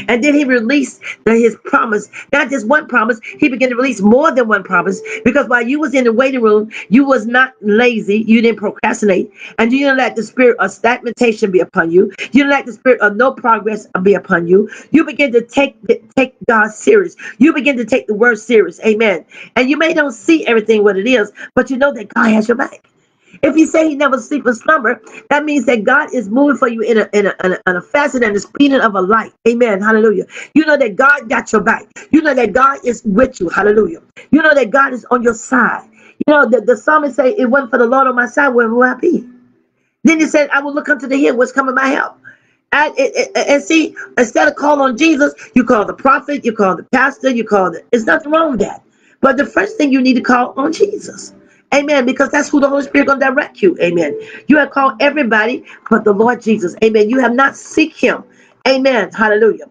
And then he released his promise, not just one promise. He began to release more than one promise, because while you was in the waiting room, you was not lazy. You didn't procrastinate, and you didn't let the spirit of stagnation be upon you. You didn't let the spirit of no progress be upon you. You begin to take God serious. You begin to take the word serious. Amen. And you may not see everything what it is, but you know that God has your back. If he say he never sleep or slumber, that means that God is moving for you in a facet and the speeding of a light. Amen. Hallelujah. You know that God got your back. You know that God is with you. Hallelujah. You know that God is on your side. You know, the psalmist say, it wasn't for the Lord on my side, where will I be? Then he said, I will look unto the hill, what's coming my help. And see, instead of calling on Jesus, you call the prophet, you call the pastor, there's nothing wrong with that. But the first thing you need to call on Jesus. Amen. Because that's who the Holy Spirit going to direct you. Amen. You have called everybody but the Lord Jesus. Amen. You have not seek him. Amen. Hallelujah.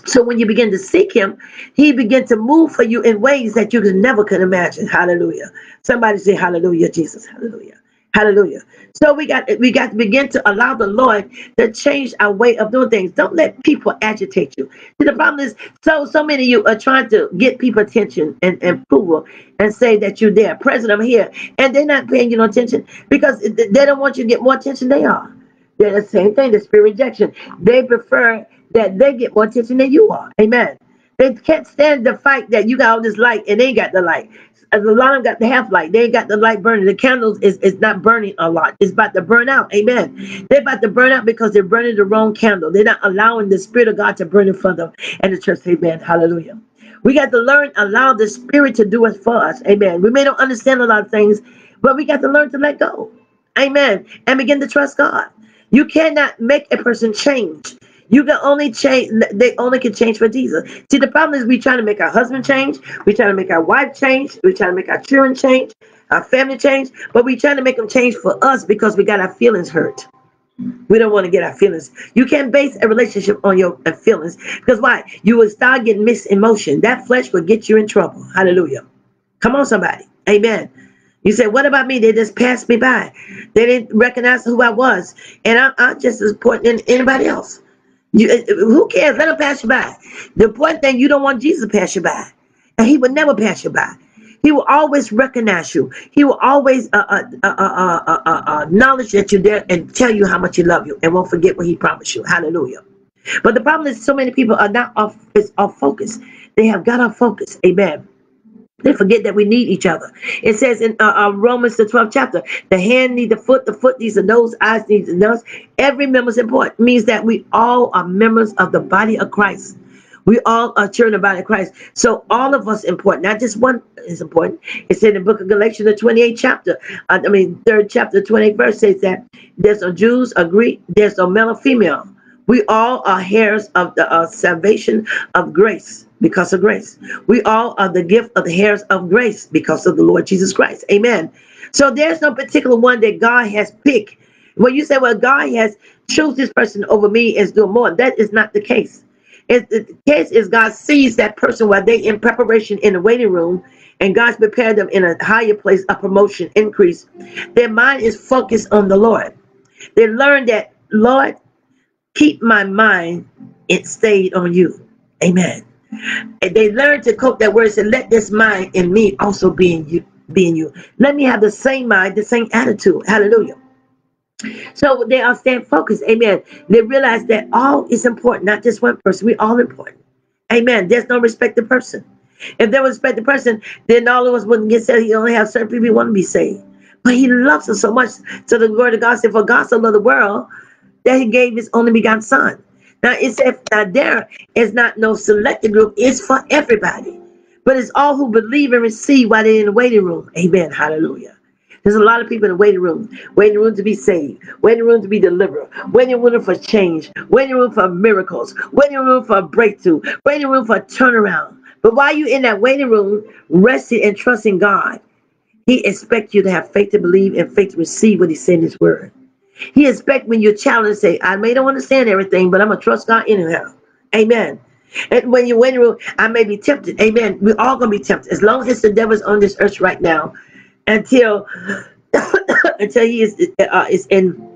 So when you begin to seek him, he begin to move for you in ways that you never could imagine. Hallelujah. Somebody say hallelujah, Jesus. Hallelujah. Hallelujah. So we got to begin to allow the Lord to change our way of doing things. Don't let people agitate you. See, the problem is so many of you are trying to get people attention and approval and say that you're there. President, I'm here. And they're not paying you no attention because they don't want you to get more attention than they are. They're the same thing, the spirit rejection. They prefer that they get more attention than you are. Amen. They can't stand the fight that you got all this light and they ain't got the light. A lot of them got the half light. They ain't got the light burning. The candles is not burning a lot. It's about to burn out. Amen. They're about to burn out because they're burning the wrong candle. They're not allowing the Spirit of God to burn in front of them. And the church, amen. Hallelujah. We got to learn, allow the Spirit to do it for us. Amen. We may not understand a lot of things, but we got to learn to let go. Amen. And begin to trust God. You cannot make a person change. You can only change, they only can change for Jesus. See, the problem is we trying to make our husband change. We trying to make our wife change. We trying to make our children change, our family change. But we trying to make them change for us because we got our feelings hurt. We don't want to get our feelings. You can't base a relationship on your feelings. Because why? You will start getting mixed emotion. That flesh will get you in trouble. Hallelujah. Come on, somebody. Amen. You say, what about me? They just passed me by. They didn't recognize who I was. And I'm just as important as anybody else. Who cares? Let him pass you by. The important thing, you don't want Jesus to pass you by. And he would never pass you by. He will always recognize you. He will always acknowledge that you're there and tell you how much he loves you and won't forget what he promised you. Hallelujah. But the problem is so many people are not off focus. They have got off focus. Amen. They forget that we need each other. It says in Romans, the 12th chapter, the hand needs the foot needs the nose, eyes needs the nose. Every member is important. It means that we all are members of the body of Christ. We all are children of the body of Christ. So all of us important, not just one is important. It's in the book of Galatians, the 28th chapter. 3rd chapter, 28th verse says that there's no Jews or Greek, there's no male or female. We all are heirs of the salvation of grace because of grace. We all are the gift of the heirs of grace because of the Lord Jesus Christ. Amen. So there's no particular one that God has picked. When you say, well, God has chosen this person over me as doing more, that is not the case. The case is God sees that person while they in preparation in the waiting room, and God's prepared them in a higher place, a promotion, increase. Their mind is focused on the Lord. They learn that, Lord, keep my mind, it stayed on you. Amen. And they learn to quote that word and let this mind in me also be in you. Let me have the same mind, the same attitude. Hallelujah. So they all stand focused. Amen. They realize that all is important, not just one person. We all important. Amen. There's no respected person. If there was a respected person, then all of us wouldn't get saved. He only have certain people who want to be saved. But he loves us so much. So the word of God said, for God so loved the world that he gave his only begotten son. Now it says that there is not no selected group. It's for everybody. But it's all who believe and receive while they're in the waiting room. Amen. Hallelujah. There's a lot of people in the waiting room to be saved, waiting room to be delivered, waiting room for change, waiting room for miracles, waiting room for a breakthrough, waiting room for a turnaround. But while you're in that waiting room, resting and trusting God, he expects you to have faith to believe and faith to receive what he said in his word. He expects when you're challenged, say, I may don't understand everything, but I'm going to trust God anyhow. Amen. And when you're waiting room, I may be tempted. Amen. We're all going to be tempted. As long as the devil's on this earth right now, until he is in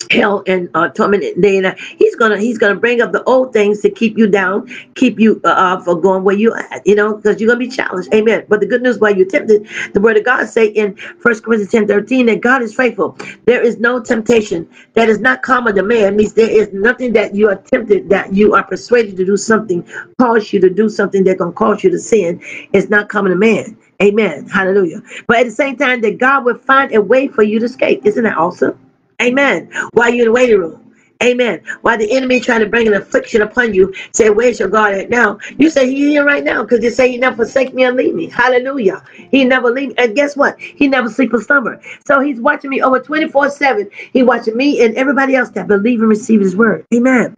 hell and torment day and night, he's gonna bring up the old things to keep you down, keep you for going where you at, because you're gonna be challenged. Amen. But the good news, while you're tempted, the word of God say in 1 Corinthians 10:13 that God is faithful. There is no temptation that is not common to man. Means there is nothing that you are tempted, that you are persuaded to do something, cause you to do something that gonna cause you to sin. It's not common to man. Amen. Hallelujah. But at the same time, that God would find a way for you to escape. Isn't that awesome? Amen. While you're in the waiting room. Amen. While the enemy trying to bring an affliction upon you, say, where's your God at now? You say, he's here right now, because they say he never forsake me or leave me. Hallelujah. He never leave me. And guess what? He never sleep or slumber. So he's watching me over 24/7. He watching me and everybody else that believe and receive his word. Amen.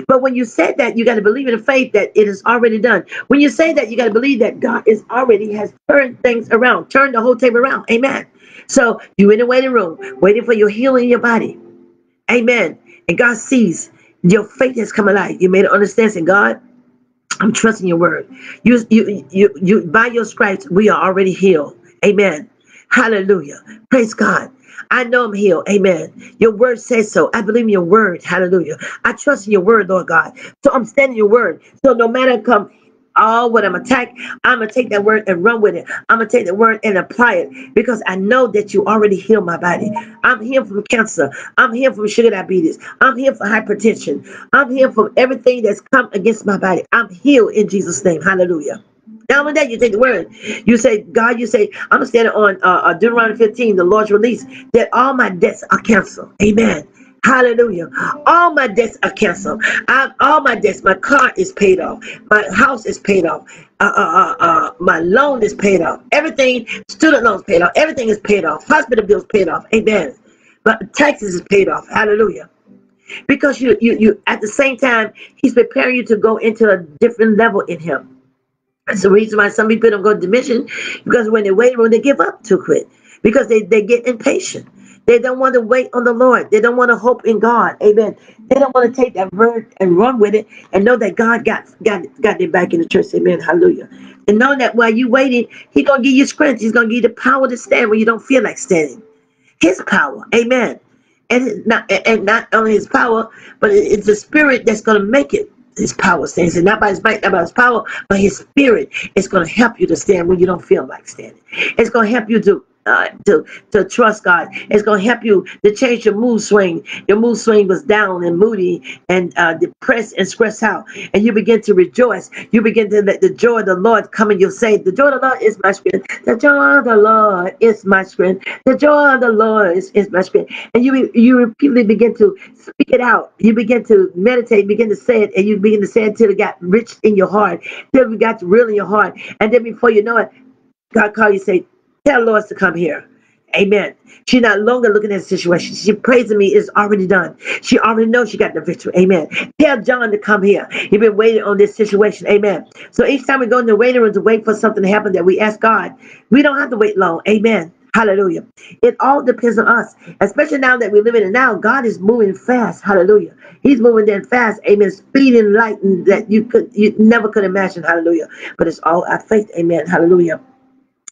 But when you said that, you got to believe in the faith that it is already done. When you say that, you got to believe that God is already has turned things around, turned the whole table around. Amen. So you're in the waiting room, waiting for your healing in your body. Amen. And God sees your faith has come alive. You made it understand, saying, God, I'm trusting your word. You by your stripes, we are already healed. Amen. Hallelujah. Praise God. I know I'm healed. Amen. Your word says so. I believe in your word. Hallelujah. I trust in your word, Lord God. So I'm standing in your word. So no matter what I'm attacked, I'm going to take that word and run with it. I'm going to take the word and apply it, because I know that you already healed my body. I'm healed from cancer. I'm healed from sugar diabetes. I'm healed from hypertension. I'm healed from everything that's come against my body. I'm healed in Jesus' name. Hallelujah. Now when that you take the word, you say, God, you say, I'm standing on Deuteronomy 15, the Lord's release, that all my debts are canceled. Amen. Hallelujah. All my debts are canceled. All my debts, my car is paid off. My house is paid off. My loan is paid off. Everything, student loans paid off. Everything is paid off. Hospital bills paid off. Amen. But taxes is paid off. Hallelujah. Because you at the same time, he's preparing you to go into a different level in him. That's the reason why some people don't go to mission, because when they wait, when they give up too quick, because they get impatient. They don't want to wait on the Lord. They don't want to hope in God. Amen. They don't want to take that word and run with it and know that God got their back in the church. Amen. Hallelujah. And know that while you waiting, he's going to give you strength. He's going to give you the power to stand when you don't feel like standing. His power. Amen. And not only his power, but it's the spirit that's going to make it. His power stands, and not by his might, not by his power, but his spirit is going to help you to stand when you don't feel like standing. It's going to help you to to trust God. It's going to help you to change your mood swing. Your mood swing was down and moody and depressed and stressed out, and you begin to rejoice. You begin to let the joy of the Lord come in. You'll say, the joy of the Lord is my strength. The joy of the Lord is my strength. The joy of the Lord is my strength. And you repeatedly begin to speak it out. You begin to meditate, begin to say it, and you begin to say it till it got rich in your heart, till it got real in your heart. And then before you know it, God call you, say, tell Lois to come here. Amen. She's not longer looking at the situation. She praising me. It's already done. She already knows she got the victory. Amen. Tell John to come here. He's been waiting on this situation. Amen. So each time we go in the waiting room to wait for something to happen that we ask God, we don't have to wait long. Amen. Hallelujah. It all depends on us. Especially now that we're living it now, God is moving fast. Hallelujah. He's moving that fast. Amen. Speed and light that you never could imagine. Hallelujah. But it's all our faith. Amen. Hallelujah.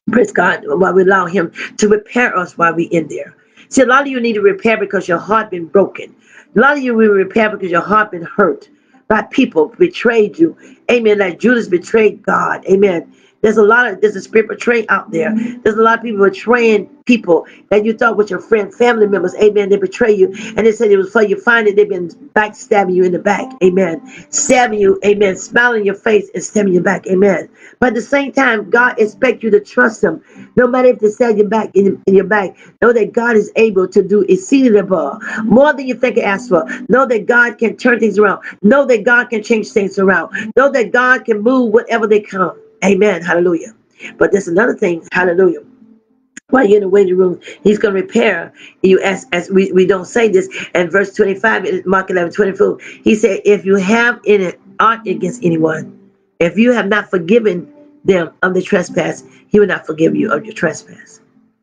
Praise God, while we allow him to repair us while we're in there. See, a lot of you need to repair because your heart been broken. A lot of you will repair because your heart been hurt by people betrayed you. Amen. Like Judas betrayed God. Amen. There's a spirit betrayal out there. There's a lot of people betraying people that you thought was your friend, family members. Amen. They betray you. And they said it was for you. Find it. They've been backstabbing you in the back. Amen. Stabbing you. Amen. Smiling in your face and stabbing you back. Amen. But at the same time, God expects you to trust him. No matter if they stab you back in your back, know that God is able to do exceedingly above, more than you think or ask for. Know that God can turn things around. Know that God can change things around. Know that God can move whatever they come. Amen. Hallelujah. But there's another thing. Hallelujah. While you're in the waiting room, he's going to repair you. As we don't say this. And verse 25, in Mark 11:24, he said, if you have any aught against anyone, if you have not forgiven them of the trespass, he will not forgive you of your trespass.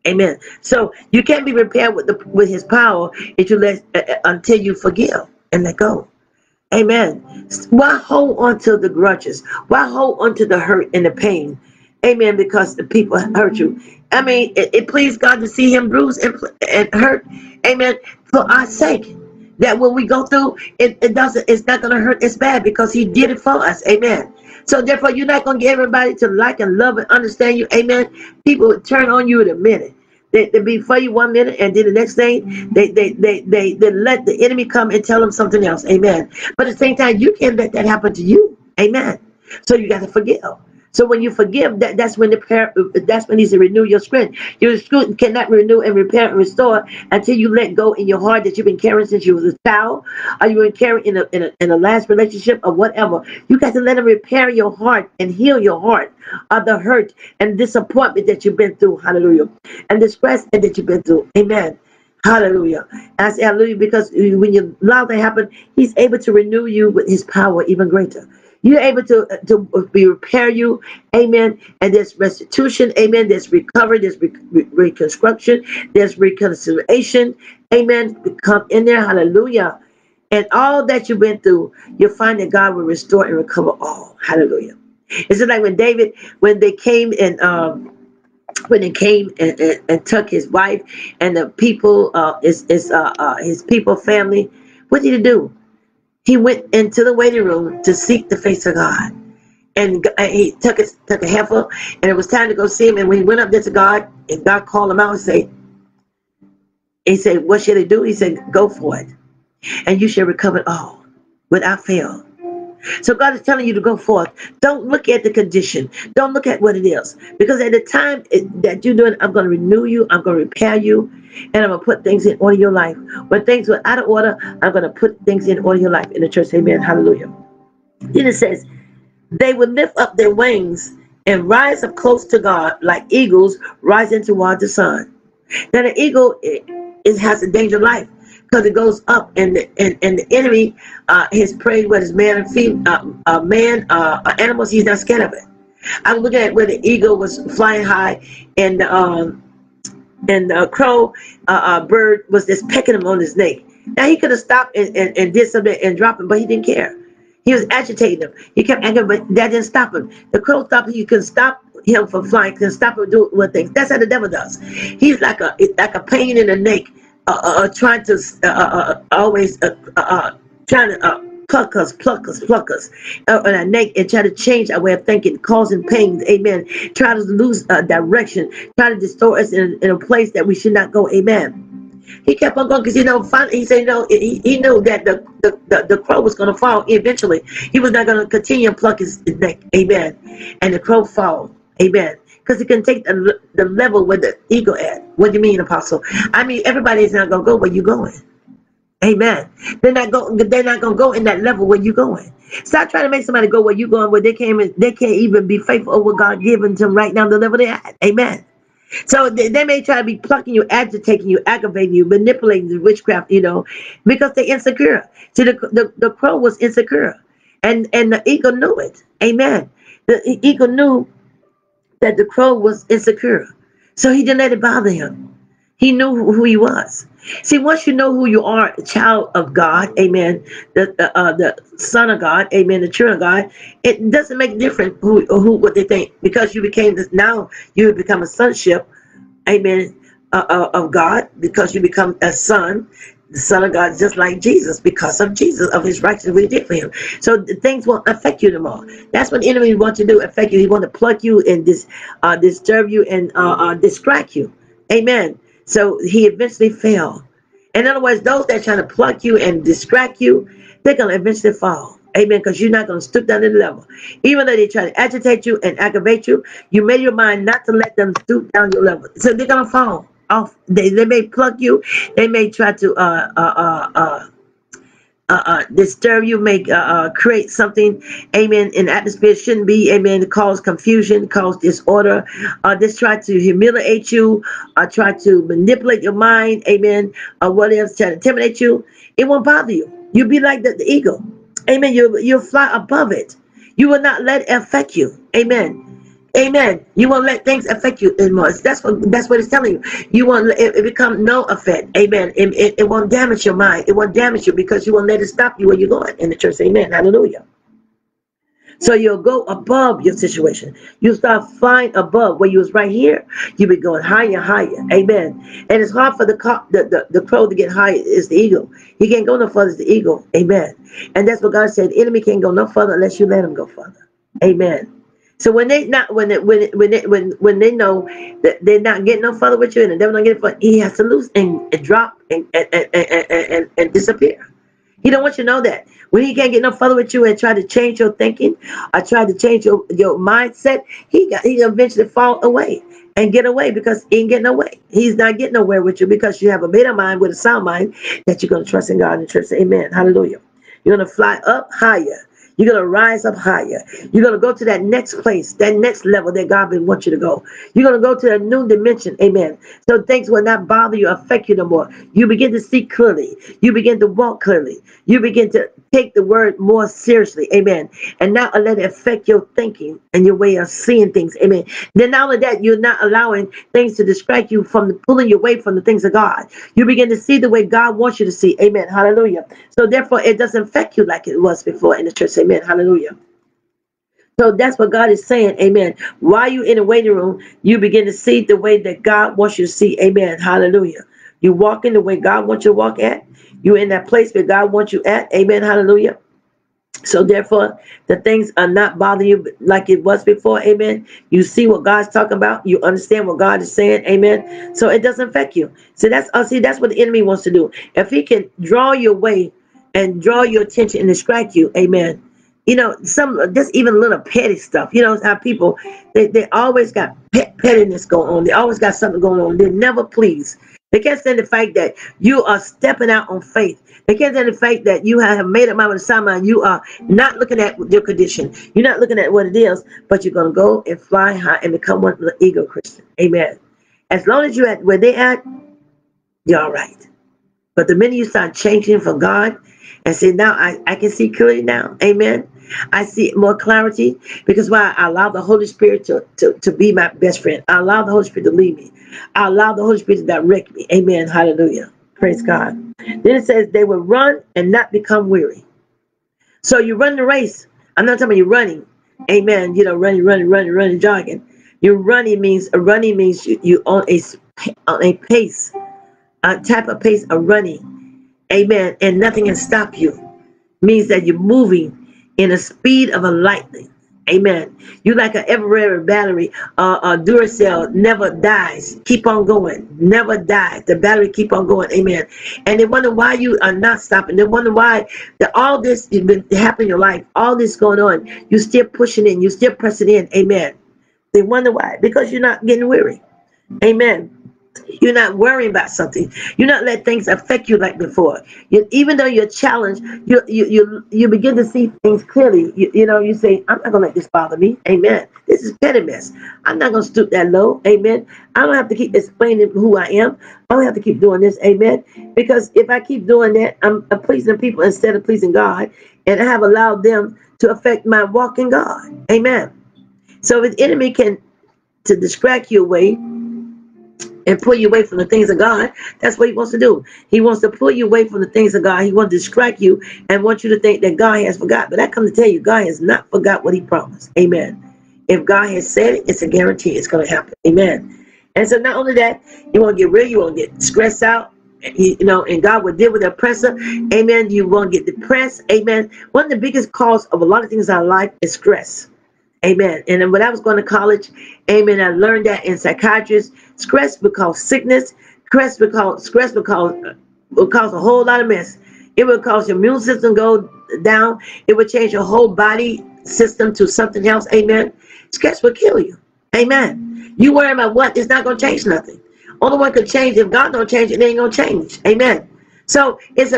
Amen. So you can't be repaired with his power until you forgive and let go. Amen. Why hold on to the grudges? Why hold on to the hurt and the pain? Amen. Because the people hurt you. I mean, it pleased God to see him bruised and hurt. Amen. For our sake. That when we go through, it's not going to hurt as bad because he did it for us. Amen. So therefore, you're not going to get everybody to like and love and understand you. Amen. People will turn on you in a minute. They be for you 1 minute, and then the next thing they let the enemy come and tell them something else. Amen. But at the same time, you can't let that happen to you. Amen. So you got to forgive. So when you forgive, that's when he's to renew your strength. Your strength cannot renew and repair and restore until you let go in your heart that you've been carrying since you was a child, or you've been carrying in a last relationship or whatever. You got to let him repair your heart and heal your heart of the hurt and disappointment that you've been through. Hallelujah. And the stress that you've been through. Amen. Hallelujah. I say hallelujah because when you allow that to happen, he's able to renew you with his power even greater. You're able to repair you. Amen. And there's restitution. Amen. There's recovery. There's reconstruction. There's reconciliation. Amen. Come in there. Hallelujah. And all that you've been through, you'll find that God will restore and recover all. Hallelujah. It's just like when they came and took his wife and the people, his people, family, what did he do? He went into the waiting room to seek the face of God. And he took a heifer, and it was time to go see him. And when he went up there to God, and God called him out and he said, what should I do? He said, go for it. And you shall recover it all without fail. So God is telling you to go forth. Don't look at the condition. Don't look at what it is. Because at the time that you're doing, I'm going to renew you. I'm going to repair you. And I'm going to put things in order in your life. When things were out of order, I'm going to put things in order in your life. In the church, amen, hallelujah. Then it says, they will lift up their wings and rise up close to God like eagles rising toward the sun. Now the eagle, it has a dangerous life. Because it goes up and the enemy, his prey, whether it's man and female, animals, he's not scared of it. I'm looking at where the eagle was flying high, and the crow bird was just pecking him on his neck. Now he could have stopped and did something and dropped him, but he didn't care. He was agitating him. He kept angry, but that didn't stop him. The crow stopped him. You can stop him from flying, can stop him doing things. That's how the devil does. He's like a pain in the neck. Trying to always trying to pluck us on our neck and try to change our way of thinking, causing pain. Amen. Try to lose direction, try to distort us in a place that we should not go. Amen. He kept on going because, finally he said, he knew that the crow was going to fall eventually. He was not going to continue to pluck his neck. Amen. And the crow fall. Amen. Because he couldn't take the level where the eagle at. What do you mean, Apostle? I mean, everybody's not going to go where you're going. Amen. They're not going to go in that level where you're going. Stop trying to make somebody go where you're going, where they can't even be faithful over what God given to them right now, the level they're at. Amen. So they may try to be plucking you, agitating you, aggravating you, manipulating the witchcraft, because they're insecure. See, the crow was insecure, and the eagle knew it. Amen. The eagle knew that the crow was insecure, so he didn't let it bother him. He knew who he was. See, once you know who you are, a child of God, amen, the son of God, amen, the children of God, it doesn't make a difference what they think, because you became this. Now you become a sonship, amen, of God, because you become a son, the son of God, just like Jesus, because of Jesus, of his righteousness, what he did for him. So things won't affect you anymore. That's what the enemy wants to do, affect you. He wants to pluck you and disturb you and distract you. Amen. So he eventually fell. In other words, those that are trying to pluck you and distract you, they're going to eventually fall. Amen. Because you're not going to stoop down to the level. Even though they try to agitate you and aggravate you, you made your mind not to let them stoop down your level. So they're going to fall off. They may pluck you. They may try to disturb you, make create something, amen, in the atmosphere shouldn't be, amen, to cause confusion, cause disorder, just try to humiliate you, try to manipulate your mind, amen, or whatever, try to intimidate you. It won't bother you. You'll be like the eagle, amen. You'll fly above it. You will not let it affect you. Amen. Amen. You won't let things affect you anymore. That's what it's telling you. You won't let it become no effect. Amen. It won't damage your mind. It won't damage you, because you won't let it stop you where you're going in the church. Amen. Hallelujah. So you'll go above your situation. You'll start flying above where you was right here. You'll be going higher and higher. Amen. And it's hard for the crow to get higher. It's the eagle. He can't go no further as the eagle. Amen. And that's what God said. The enemy can't go no further unless you let him go further. Amen. So when they know that they're not getting no further with you, and the devil not getting further, he has to lose and drop and disappear. He don't want you to know that. When he can't get no further with you and try to change your thinking, or try to change your mindset, he eventually fall away and get away, because he ain't getting away. He's not getting nowhere with you, because you have a better mind with a sound mind that you're going to trust in God and trust. Amen. Hallelujah. You're going to fly up higher. You're going to rise up higher. You're going to go to that next place, that next level that God wants you to go. You're going to go to a new dimension. Amen. So things will not bother you, affect you no more. You begin to see clearly. You begin to walk clearly. You begin to take the word more seriously. Amen. And not let it affect your thinking and your way of seeing things. Amen. Then not only that, you're not allowing things to distract you from pulling you away from the things of God. You begin to see the way God wants you to see. Amen. Hallelujah. So therefore, it doesn't affect you like it was before in the church. Amen. Hallelujah. So that's what God is saying. Amen. While you're in the waiting room, you begin to see the way that God wants you to see. Amen. Hallelujah. You walk in the way God wants you to walk at. You're in that place where God wants you at. Amen. Hallelujah. So therefore, the things are not bothering you like it was before. Amen. You see what God's talking about. You understand what God is saying. Amen. So it doesn't affect you. So that's what the enemy wants to do. If he can draw you away and draw your attention and distract you, amen. Some just even little petty stuff. How people they always got pettiness going on. They always got something going on. They're never pleased. They can't stand the fact that you are stepping out on faith. They can't stand the fact that you have made up mind with a sound mind. You are not looking at your condition. You're not looking at what it is, but you're going to go and fly high and become one of the ego Christian. Amen. As long as you're at where they're at, you're all right. But the minute you start changing for God and say, now I can see clearly now. Amen. I see more clarity, because why? I allow the Holy Spirit to be my best friend. I allow the Holy Spirit to lead me. I allow the Holy Spirit to direct me. Amen. Hallelujah. Praise God. Then it says they will run and not become weary. So you run the race. I'm not talking about you running. Amen. Running, jogging. Running means you on a pace, a type of pace of running. Amen. And nothing can stop you. means that you're moving in the speed of a lightning. Amen. You like an ever battery. Duracell never dies. Keep on going. Never dies. The battery keep on going. Amen. And they wonder why you are not stopping. They wonder why all this has been happening in your life. All this going on. You still pushing in. You still pressing in. Amen. They wonder why. Because you're not getting weary. Amen. You're not worrying about something. You're not letting things affect you like before. Even though you're challenged, you begin to see things clearly. You say, I'm not going to let this bother me. Amen. This is petty mess. I'm not going to stoop that low. Amen. I don't have to keep explaining who I am. I don't have to keep doing this. Amen. Because if I keep doing that, I'm pleasing people instead of pleasing God. And I have allowed them to affect my walk in God. Amen. So if the enemy can to distract you away and pull you away from the things of God, that's what he wants to do. He wants to pull you away from the things of God. He wants to distract you and want you to think that God has forgot. But I come to tell you, God has not forgot what he promised. Amen. If God has said it, it's a guarantee it's going to happen. Amen. And so not only that, you won't get real, you won't get stressed out. And God will deal with the oppressor. Amen. You won't get depressed. Amen. One of the biggest cause of a lot of things in our life is stress. Amen. And then when I was going to college, amen, I learned that in psychiatrist, stress will cause sickness. Stress will cause a whole lot of mess. It will cause your immune system go down. It will change your whole body system to something else. Amen. Stress will kill you. Amen. You worry about what? It's not going to change nothing. Only one could change. If God don't change it, it ain't going to change. Amen. So it's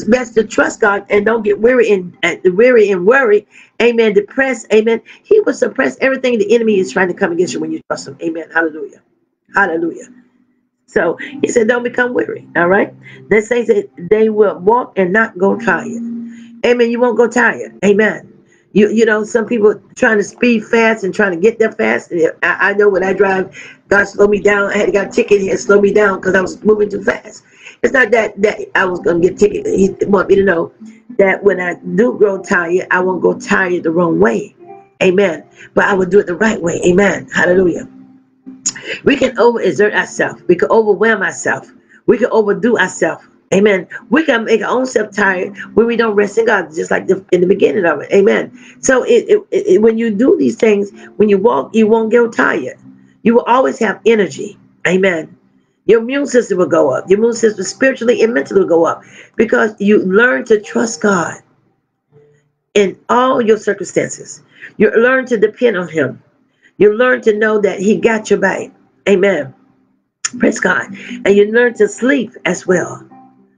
best to trust God and don't get weary and worry. Amen. Depressed. Amen. He will suppress everything the enemy is trying to come against you when you trust him. Amen. Hallelujah. Hallelujah. So he said, don't become weary. All right. That says that they will walk and not go tired. Amen. You won't go tired. Amen. Some people trying to speed fast and trying to get there fast. I know when I drive, God slowed me down. I had got a ticket and slowed me down because I was moving too fast. It's not that I was going to get a ticket. He want me to know that when I do grow tired, I won't go tired the wrong way. Amen. But I will do it the right way. Amen. Hallelujah. We can overexert ourselves. We can overwhelm ourselves. We can overdo ourselves. Amen. We can make our own self tired when we don't rest in God, just like in the beginning of it. Amen. So when you do these things, when you walk, you won't get tired. You will always have energy. Amen. Your immune system will go up. Your immune system spiritually and mentally will go up because you learn to trust God in all your circumstances. You learn to depend on him. You learn to know that he got your back. Amen. Praise God. And you learn to sleep as well.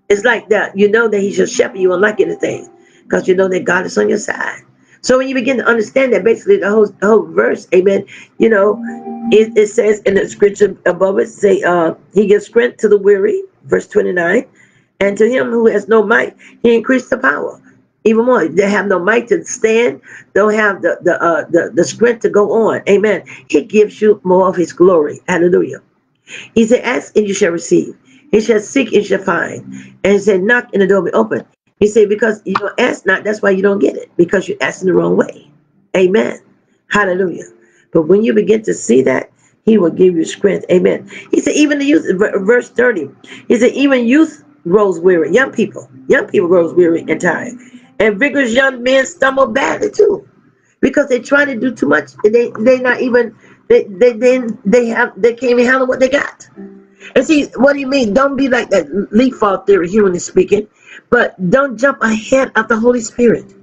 It's like that. You know that he's your shepherd. You won't like anything because you know that God is on your side. So when you begin to understand that, basically the whole verse, amen, it says in the scripture above it, say, he gives strength to the weary, verse 29, and to him who has no might, he increased the power. Even more, they have no might to stand, don't have the strength to go on. Amen. He gives you more of his glory. Hallelujah. He said, ask and you shall receive. He shall seek and you shall find. And he said, knock and the door will be open. He said, because you don't ask not, that's why you don't get it. Because you're asking the wrong way. Amen. Hallelujah. But when you begin to see that, he will give you strength. Amen. He said, even the youth, verse 30, he said, even youth grows weary. Young people grows weary and tired. And vigorous young men stumble badly too. Because they're trying to do too much. They not even, they can't even handle what they got. And see, what do you mean? Don't be like that leaf fall theory, humanly speaking. But don't jump ahead of the Holy Spirit.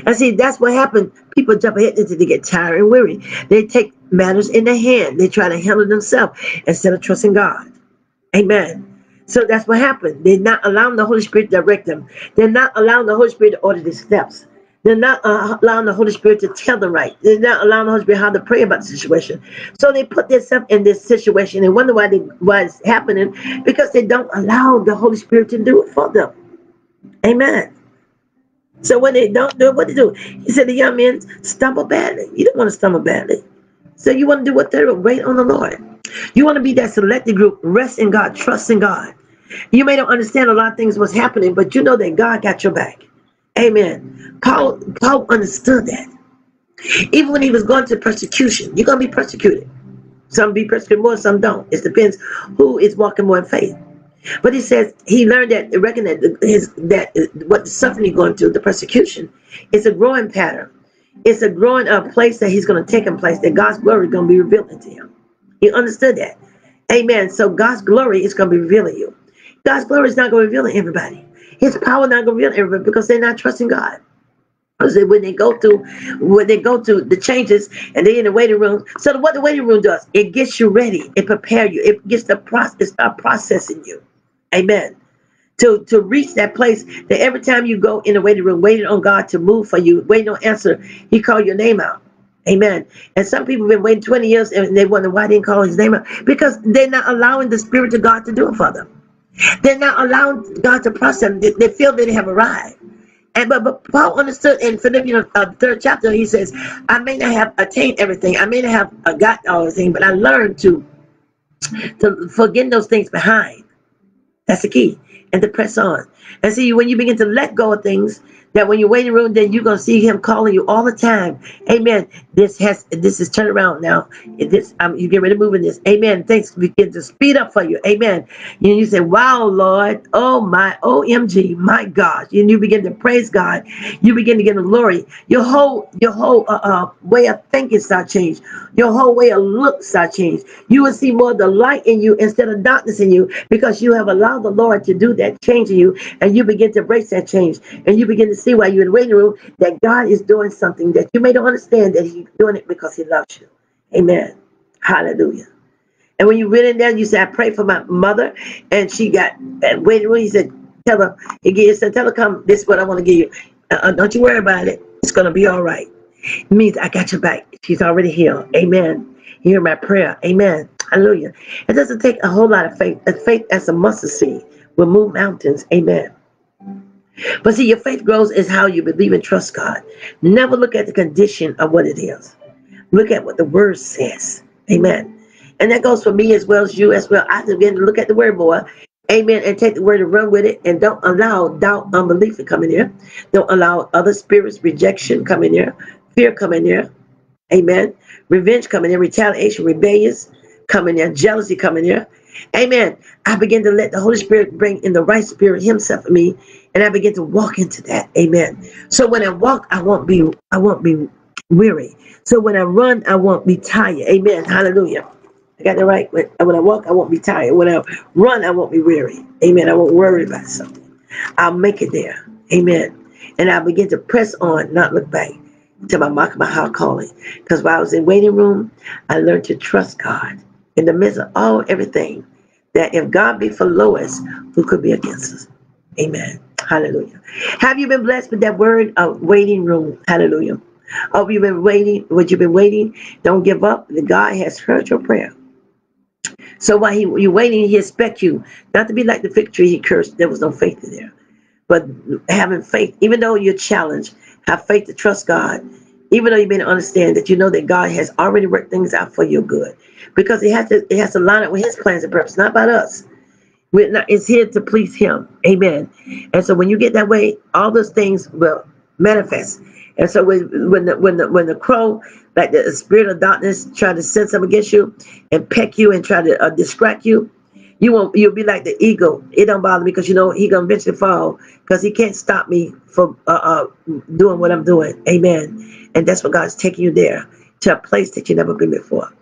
And see, that's what happened. People jump ahead until they get tired and weary. They take matters in their hand. They try to handle themselves instead of trusting God. Amen. So that's what happened. They're not allowing the Holy Spirit to direct them. They're not allowing the Holy Spirit to order their steps. They're not allowing the Holy Spirit to tell them right. They're not allowing the Holy Spirit how to pray about the situation. So they put themselves in this situation and wonder why it's happening, because they don't allow the Holy Spirit to do it for them. Amen. So when they don't do it, what they do? He said the young men stumble badly. You don't want to stumble badly. So you want to do what they do, wait on the Lord. You want to be that selected group, rest in God, trust in God. You may not understand a lot of things what's happening, but you know that God got your back. Amen. Paul understood that. Even when he was going to persecution, you're going to be persecuted. Some be persecuted more, some don't. It depends who is walking more in faith. But he says he learned that, recognize what the suffering he's going through, the persecution, is a growing pattern. It's a growing place that he's going to take in place, that God's glory is going to be revealed to him. He understood that. Amen. So God's glory is going to be revealing you. God's glory is not going to reveal to everybody. His power is not going to reveal to everybody because they're not trusting God. Because when they go through the changes and they're in the waiting room. So what the waiting room does, it gets you ready. It prepares you. It gets the process, start processing you. Amen. To reach that place that every time you go in the waiting room, waiting on God to move for you, waiting on answer, he called your name out. Amen. And some people have been waiting 20 years and they wonder why they didn't call his name out. Because they're not allowing the Spirit of God to do it for them. They're not allowing God to process them. They feel that they have arrived. And but Paul understood in Philippians 3rd chapter, he says, I may not have attained everything. I may not have got all the things, but I learned to forget those things behind. That's the key. And to press on. And see, when you begin to let go of things, that when you're waiting room, then you're going to see him calling you all the time. Amen. This is turned around now. You get ready to move in this. Amen. Things begin to speed up for you. Amen. And you say, wow, Lord. Oh, my OMG. My God. And you begin to praise God. You begin to get the glory. Your whole way of thinking start change. Your whole way of look start change. You will see more of the light in you instead of darkness in you, because you have allowed the Lord to do that change in you, and you begin to embrace that change, and you begin to see while you're in the waiting room that God is doing something that you may not understand, that he's doing it because he loves you. Amen. Hallelujah. And when you went in there, you said, I prayed for my mother, and she got that waiting room. He said, tell her, come, this is what I want to give you. Don't you worry about it. It's going to be all right. It means I got your back. She's already healed. Amen. You hear my prayer. Amen. Hallelujah. It doesn't take a whole lot of faith. Faith as a mustard seed will move mountains. Amen. But see, your faith grows is how you believe and trust God. Never look at the condition of what it is. Look at what the word says. Amen. And that goes for me as well as you as well. I have to begin to look at the word more. Amen. And take the word and run with it. And don't allow doubt, unbelief to come in there. Don't allow other spirits, rejection come in there. Fear come in there. Amen. Revenge come in there. Retaliation, rebellions come in there. Jealousy come in there. Amen. I begin to let the Holy Spirit bring in the right spirit himself in me, and I begin to walk into that. Amen. So when I walk, I won't be weary. So when I run, I won't be tired. Amen. Hallelujah. I got that right. When I walk, I won't be tired. When I run, I won't be weary. Amen. I won't worry about something. I'll make it there. Amen. And I'll begin to press on, not look back to my high calling. Because while I was in waiting room, I learned to trust God in the midst of everything. That if God be for Lois, who could be against us? Amen. Hallelujah. Have you been blessed with that word of waiting room? Hallelujah. Oh, you've been waiting. What you've been waiting, don't give up. God has heard your prayer. So while you're waiting, he expects you not to be like the fig tree he cursed. There was no faith in there. But having faith, even though you're challenged, have faith to trust God. Even though you may not understand that, you know that God has already worked things out for your good. Because it has to line up with his plans and purpose, not about us. It's here to please him. Amen. And so when you get that way, all those things will manifest. And so when the crow, like the spirit of darkness, try to send something against you and peck you and try to distract you, you'll be like the eagle. It don't bother me because you know he gonna eventually fall, because he can't stop me from doing what I'm doing. Amen. And that's what God's taking you there, to a place that you've never been before.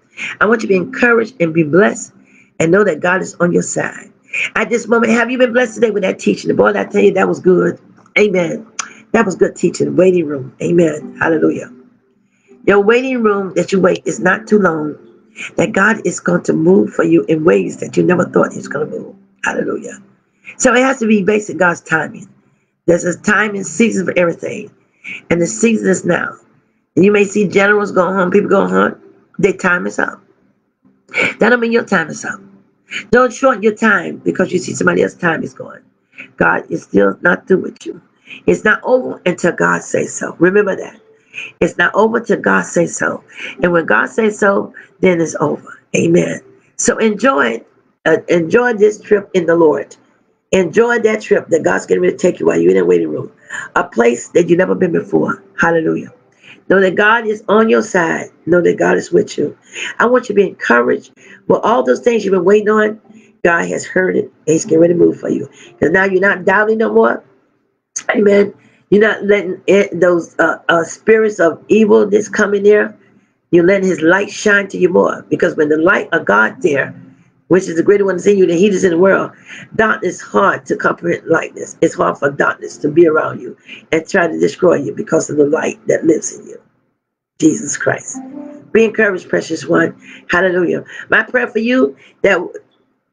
I want you to be encouraged and be blessed and know that God is on your side. At this moment, have you been blessed today with that teaching? Boy, I tell you, that was good. Amen. That was good teaching. Waiting room. Amen. Hallelujah. Your waiting room that you wait is not too long. That God is going to move for you in ways that you never thought he's going to move. Hallelujah. So it has to be based on God's timing. There's a time and season for everything. And the season is now. And you may see generals going home, people going home. Their time is up. That don't mean your time is up. Don't shorten your time because you see somebody else's time is going. God is still not through with you. It's not over until God says so. Remember that. It's not over till God says so. And when God says so, then it's over. Amen. So enjoy this trip in the Lord. Enjoy that trip that God's getting ready to take you while you're in the waiting room. A place that you've never been before. Hallelujah. Know that God is on your side. Know that God is with you. I want you to be encouraged with all those things you've been waiting on. God has heard it. He's getting ready to move for you. Because now you're not doubting no more. Amen. You're not letting those spirits of evil that's coming there. You're letting his light shine to you more. Because when the light of God there, which is the greater one that's in you than he is in the world, darkness is hard to comprehend like this. It's hard for darkness to be around you and try to destroy you because of the light that lives in you. Jesus Christ. Be encouraged, precious one. Hallelujah. My prayer for you, that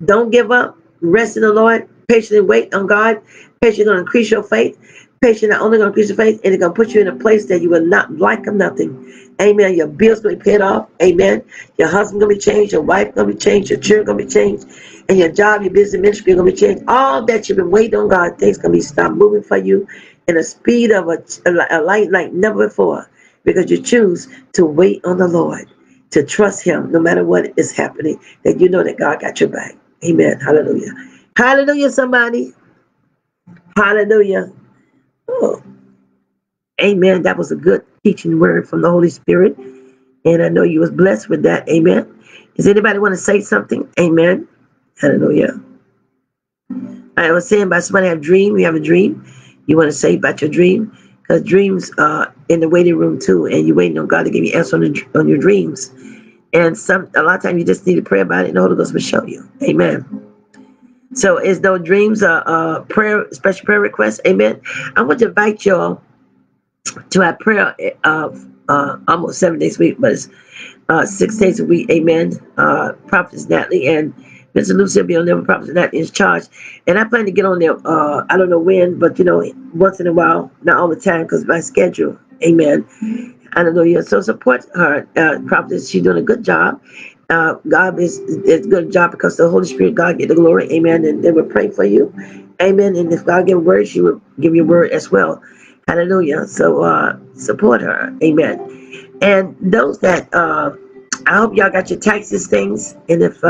don't give up. Rest in the Lord. Patiently wait on God. Patiently going to increase your faith. Patiently not only going to increase your faith, and it's going to put you in a place that you will not lack of nothing. Amen. Your bills going to be paid off. Amen. Your husband going to be changed. Your wife going to be changed. Your children going to be changed. And your job, your business ministry going to be changed. All that you've been waiting on God, things going to be stopped moving for you in the speed of a light like never before. Because you choose to wait on the Lord, to trust him no matter what is happening, that you know that God got your back. Amen. Hallelujah. Hallelujah, somebody. Hallelujah. Oh, amen. That was a good teaching word from the Holy Spirit. And I know you was blessed with that. Amen. Does anybody want to say something? Amen. Hallelujah. I was saying about somebody have a dream. You have a dream. You want to say about your dream? Because dreams are in the waiting room too. And you're waiting on God to give you answer on your dreams. And a lot of times you just need to pray about it and the Holy Ghost will show you. Amen. So is those dreams prayer, special prayer requests? Amen. I want to invite y'all to our prayer almost 7 days a week, but it's 6 days a week. Amen. Prophetess Natalie and Mr. Lucy will be on there. Prophetess Natalie is charged. And I plan to get on there, I don't know when, but once in a while, not all the time because of my schedule. Amen. I don't know. So support her. Prophetess, she's doing a good job. God is a good job because the Holy Spirit, God get the glory. Amen. And they will pray for you. Amen. And if God give a word, she will give you a word as well. Hallelujah. So support her. Amen. And those that I hope y'all got your taxes things. And if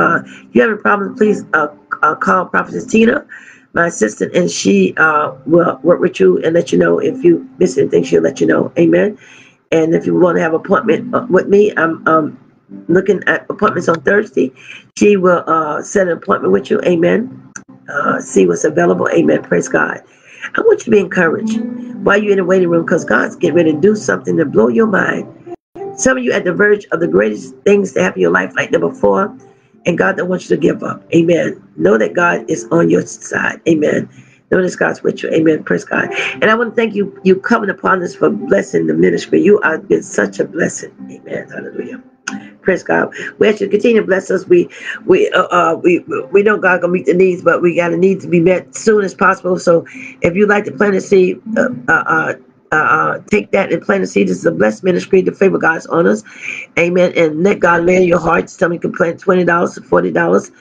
you have a problem, please call Prophetess Tina, my assistant, and she will work with you and let you know if you miss anything. She'll let you know. Amen. And if you want to have an appointment with me, I'm looking at appointments on Thursday. She will set an appointment with you. Amen. See what's available. Amen. Praise God. I want you to be encouraged while you're in the waiting room because God's getting ready to do something to blow your mind. Some of you at the verge of the greatest things to happen in your life like never before, and God don't want you to give up. Amen. Know that God is on your side. Amen. Know that God's with you. Amen. Praise God. And I want to thank you coming upon us for blessing the ministry. You have been such a blessing. Amen. Hallelujah. Praise God. We ask you to continue to bless us. We know God gonna meet the needs, but we got a need to be met soon as possible. So if you'd like to plant a seed, take that and plant a seed. This is a blessed ministry. The favor of God's on us. Amen. And let God lay in your heart. Tell me you can plant $20, $40, $100,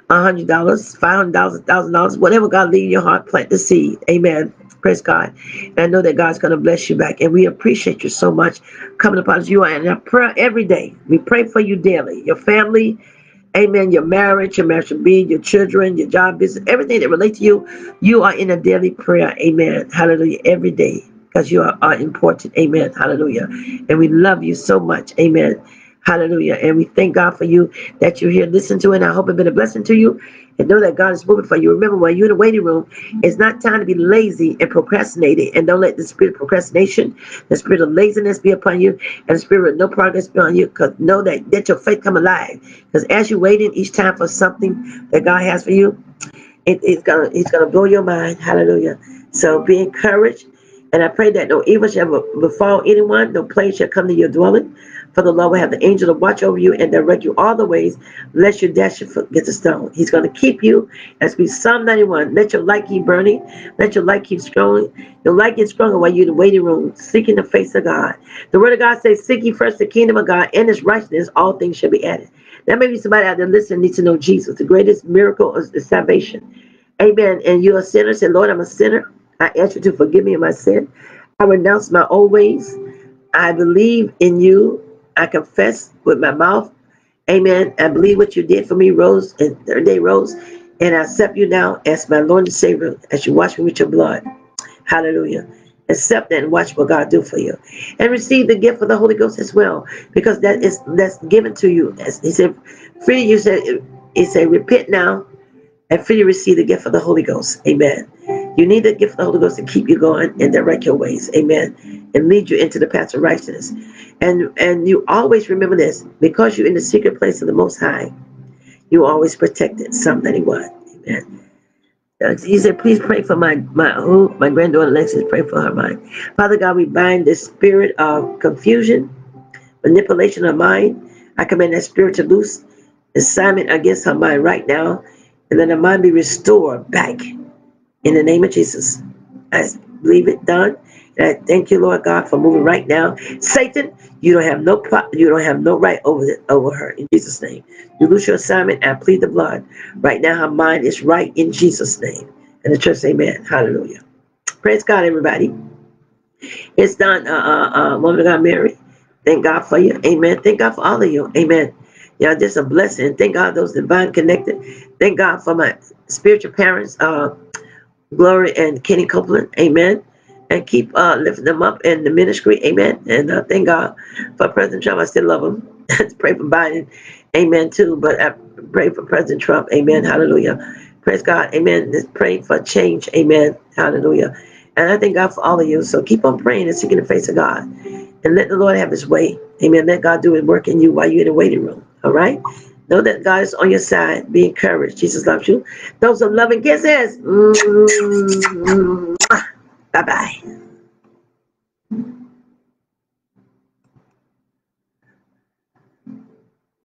$500, $1,000, whatever God lay in your heart, plant the seed. Amen. Praise God. And I know that God's going to bless you back. And we appreciate you so much coming upon us. You are in our prayer every day. We pray for you daily. Your family, amen, your marriage should be, your children, your job, business, everything that relates to you, you are in a daily prayer. Amen. Hallelujah. Every day. Because you are important. Amen. Hallelujah. And we love you so much. Amen. Hallelujah. And we thank God for you that you're here. Listen to it. And I hope it's been a blessing to you. And know that God is moving for you. Remember, while you're in the waiting room, it's not time to be lazy and procrastinating. And don't let the spirit of procrastination, the spirit of laziness be upon you, and the spirit of no progress be on you. Because know that your faith come alive. Because as you're waiting each time for something that God has for you, it's gonna blow your mind. Hallelujah. So be encouraged. And I pray that no evil shall befall anyone, no plague shall come to your dwelling. For the Lord will have the angel to watch over you and direct you all the ways, lest your dash your foot against a stone. He's going to keep you. As we Psalm 91, let your light keep burning. Let your light keep strong. Your light gets stronger while you're in the waiting room, seeking the face of God. The word of God says, seek ye first the kingdom of God and his righteousness, all things shall be added. That may be somebody out there listening needs to know Jesus. The greatest miracle is salvation. Amen. And you're a sinner. Say, Lord, I'm a sinner. I ask you to forgive me of my sin. I renounce my old ways. I believe in you. I confess with my mouth. Amen. I believe what you did for me, rose, and third day rose. And I accept you now as my Lord and Savior as you wash me with your blood. Hallelujah. Accept that and watch what God do for you. And receive the gift of the Holy Ghost as well. Because that's given to you. As he said, freely you said, he said, repent now and freely receive the gift of the Holy Ghost. Amen. You need the gift of the Holy Ghost to keep you going and direct your ways. Amen. And lead you into the path of righteousness. And you always remember this, because you're in the secret place of the Most High, you always protected. Psalm 91. Amen. He said, please pray for my granddaughter Alexis. Pray for her mind. Father God, we bind the spirit of confusion, manipulation of mind. I command that spirit to loose assignment against her mind right now, and let her mind be restored back in the name of Jesus. I believe it done. And I thank you, Lord God, for moving right now. Satan, you don't have no right over her in Jesus' name. You lose your assignment and plead the blood. Right now, her mind is right in Jesus' name. And the church, amen. Hallelujah. Praise God, everybody. It's done, woman of God, Mary. Thank God for you. Amen. Thank God for all of you. Amen. Yeah, just a blessing. Thank God those divine connected. Thank God for my spiritual parents, Glory and Kenny Copeland. Amen. And keep lifting them up in the ministry. Amen. And thank God for President Trump. I still love him. Pray for Biden. Amen, too. But I pray for President Trump. Amen. Hallelujah. Praise God. Amen. Just pray for change. Amen. Hallelujah. And I thank God for all of you. So keep on praying and seeking the face of God. And let the Lord have his way. Amen. Let God do his work in you while you're in the waiting room. All right? Know that God is on your side. Be encouraged. Jesus loves you. Those of loving kisses. Bye-bye.